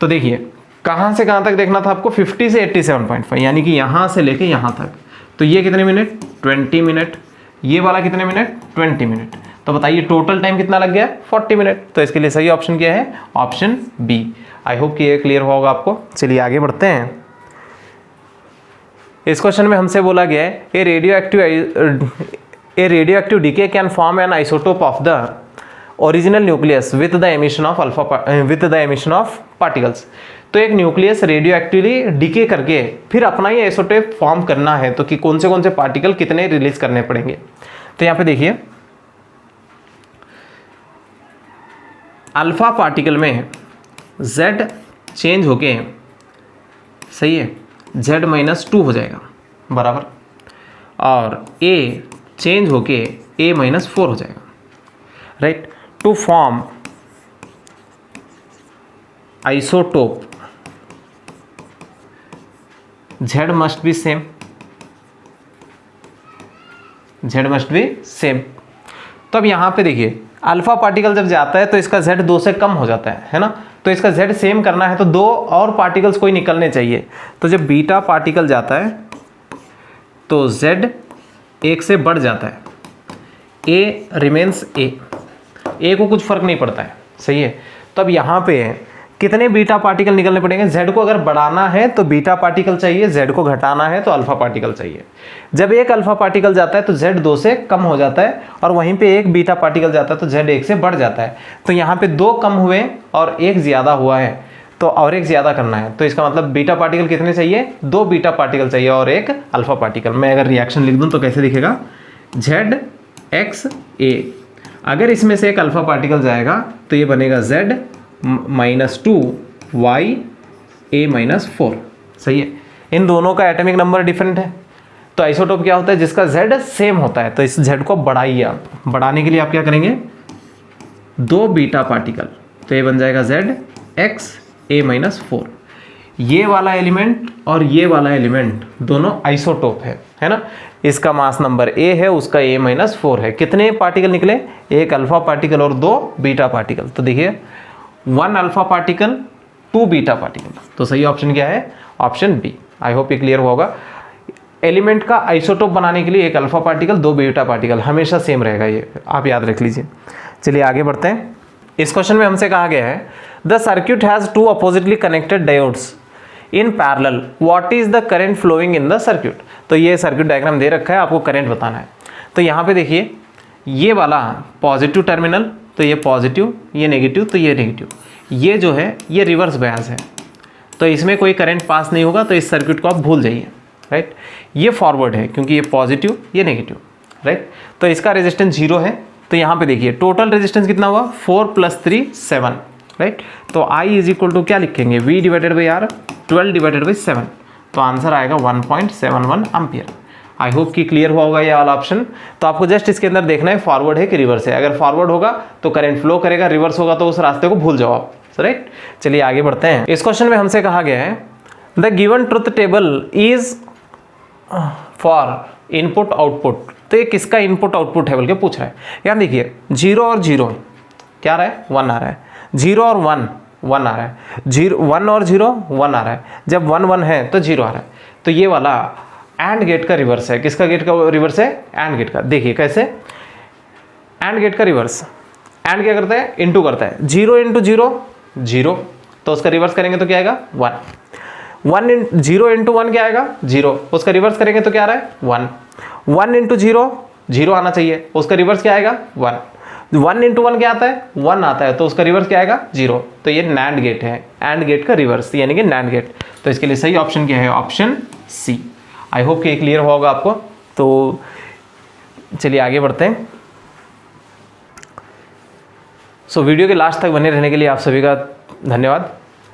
तो देखिए कहाँ से कहाँ तक देखना था आपको? 50 से 87.5, यानी कि यहाँ से लेके यहाँ तक। तो ये कितने मिनट? 20 मिनट। ये वाला कितने मिनट, 20 मिनट। तो बताइए टोटल टाइम कितना लग गया, 40 मिनट। तो इसके लिए सही ऑप्शन क्या है, ऑप्शन बी। आई होप कि ये क्लियर होगा आपको। चलिए आगे बढ़ते हैं। इस क्वेश्चन में हमसे बोला गया है a radioactive decay can form an isotope of the original nucleus with the emission of particles. तो एक न्यूक्लियस रेडियोएक्टिवली डीके करके फिर अपना ही आइसोटोप फॉर्म करना है, तो कि कौन से पार्टिकल कितने रिलीज करने पड़ेंगे। तो यहाँ पे देखिए अल्फा पार्टिकल में Z चेंज होके, सही है, Z-2 हो जाएगा बराबर, और A चेंज होके A-4 हो जाएगा, right. To form isotope Z must be same, Z must be same. तो अब यहाँ पे देखिए अल्फा पार्टिकल जब जाता है तो इसका Z 2 से कम हो जाता है ना। तो इसका Z सेम करना है तो 2 और पार्टिकल्स कोई निकलने चाहिए। तो जब बीटा पार्टिकल जाता है तो Z 1 से बढ़ जाता है, A रिमेन्स A को कुछ फर्क नहीं पड़ता है, सही है। तो अब यहाँ पे कितने बीटा पार्टिकल निकलने पड़ेंगे, Z को अगर बढ़ाना है तो बीटा पार्टिकल चाहिए, Z को घटाना है तो अल्फा पार्टिकल चाहिए। जब एक अल्फा पार्टिकल जाता है तो Z 2 से कम हो जाता है, और वहीं पे एक बीटा पार्टिकल जाता है तो Z 1 से बढ़ जाता है। तो यहाँ पे 2 कम हुए और 1 ज़्यादा हुआ है, तो और 1 ज़्यादा करना है। तो इसका मतलब बीटा पार्टिकल कितने चाहिए, 2 बीटा पार्टिकल चाहिए और 1 अल्फा पार्टिकल। मैं अगर रिएक्शन लिख दूँ तो कैसे दिखेगा, ZXA। अगर इसमें से एक अल्फा पार्टिकल जाएगा तो ये बनेगा Z-2YA-4, सही है। इन दोनों का एटॉमिक नंबर डिफरेंट है। तो आइसोटोप क्या होता है, जिसका Z सेम होता है। तो इस Z को बढ़ाइए आप, बढ़ाने के लिए आप क्या करेंगे, 2 बीटा पार्टिकल, तो ये बन जाएगा ZXA-4। ये वाला एलिमेंट और ये वाला एलिमेंट दोनों आइसोटोप है ना। इसका मास नंबर A है, उसका A-4 है। कितने पार्टिकल निकले, 1 अल्फा पार्टिकल और 2 बीटा पार्टिकल। तो देखिए 1 अल्फा पार्टिकल 2 बीटा पार्टिकल। तो सही ऑप्शन क्या है, ऑप्शन बी। आई होप ये क्लियर होगा। एलिमेंट का आइसोटोप बनाने के लिए 1 अल्फा पार्टिकल 2 बीटा पार्टिकल हमेशा सेम रहेगा, ये आप याद रख लीजिए। चलिए आगे बढ़ते हैं। इस क्वेश्चन में हमसे कहा गया है the circuit has 2 oppositely connected diodes in parallel, what is the current flowing in the circuit. तो ये सर्क्यूट डायग्राम दे रखा है, आपको करंट बताना है। तो यहाँ पे देखिए ये वाला पॉजिटिव टर्मिनल, तो ये पॉजिटिव, ये नेगेटिव, तो ये नेगेटिव। ये जो है ये रिवर्स बायस है, तो इसमें कोई करंट पास नहीं होगा, तो इस सर्क्यूट को आप भूल जाइए, राइट। ये फॉरवर्ड है क्योंकि ये पॉजिटिव ये नेगेटिव, राइट। तो इसका रेजिस्टेंस 0 है। तो यहाँ पे देखिए टोटल रेजिस्टेंस कितना हुआ, 4 + 3 7, राइट। तो I = क्या लिखेंगे, V/R 12/7। तो आंसर आएगा 1.71 एम्पियर। आई होप कि क्लियर हुआ होगा ये वाला ऑप्शन। तो आपको जस्ट इसके अंदर देखना है फॉरवर्ड है कि रिवर्स है। अगर फॉरवर्ड होगा तो करंट फ्लो करेगा, रिवर्स होगा तो उस रास्ते को भूल जाओ आप, राइट। चलिए आगे बढ़ते हैं। इस क्वेश्चन में हमसे कहा गया है the given truth table is for input output. तो ये किसका इनपुट आउटपुट है बोल के पूछ रहा है। यहाँ देखिए 0 और 0 क्या आ रहा है, 1 आ रहा है। 0 और 1 1 आ रहा है। 1 और 0 1 आ रहा है। जब 1 1 है तो 0 आ रहा है। तो ये वाला एंड गेट का रिवर्स है। किसका गेट का रिवर्स है, एंड गेट का। देखिए कैसे, एंड गेट का रिवर्स, एंड क्या करता है, इनटू करता है। 0 × 0 0, तो उसका रिवर्स करेंगे तो क्या आएगा 1। 0 × 1 क्या आएगा 0, उसका रिवर्स करेंगे तो क्या आ रहा है 1। 1 × 0 0 आना चाहिए, उसका रिवर्स क्या आएगा 1। 1 × 1 क्या आता है 1 आता है, तो उसका रिवर्स क्या आएगा 0। तो ये नैंड गेट है, एंड गेट का रिवर्स यानी कि नैंड गेट। तो इसके लिए सही ऑप्शन क्या है, ऑप्शन सी। आई होप कि ये क्लियर होगा आपको। तो चलिए आगे बढ़ते हैं। वीडियो के लास्ट तक बने रहने के लिए आप सभी का धन्यवाद,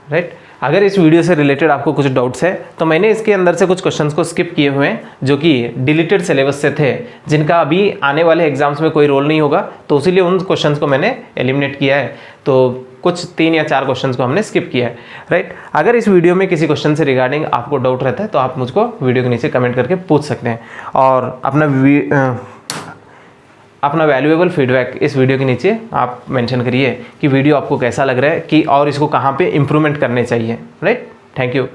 राइट। अगर इस वीडियो से रिलेटेड आपको कुछ डाउट्स है तो मैंने इसके अंदर से कुछ क्वेश्चंस को स्किप किए हुए हैं जो कि डिलीटेड सिलेबस से थे, जिनका अभी आने वाले एग्जाम्स में कोई रोल नहीं होगा, तो इसीलिए उन क्वेश्चंस को मैंने एलिमिनेट किया है। तो कुछ 3 या 4 क्वेश्चंस को हमने स्किप किया है, राइट। अगर इस वीडियो में किसी क्वेश्चन से रिगार्डिंग आपको डाउट रहता है तो आप मुझको वीडियो के नीचे कमेंट करके पूछ सकते हैं, और अपना वैल्यूएबल फीडबैक इस वीडियो के नीचे आप मेंशन करिए कि वीडियो आपको कैसा लग रहा है कि और इसको कहाँ पे इम्प्रूवमेंट करने चाहिए, राइट। Thank you.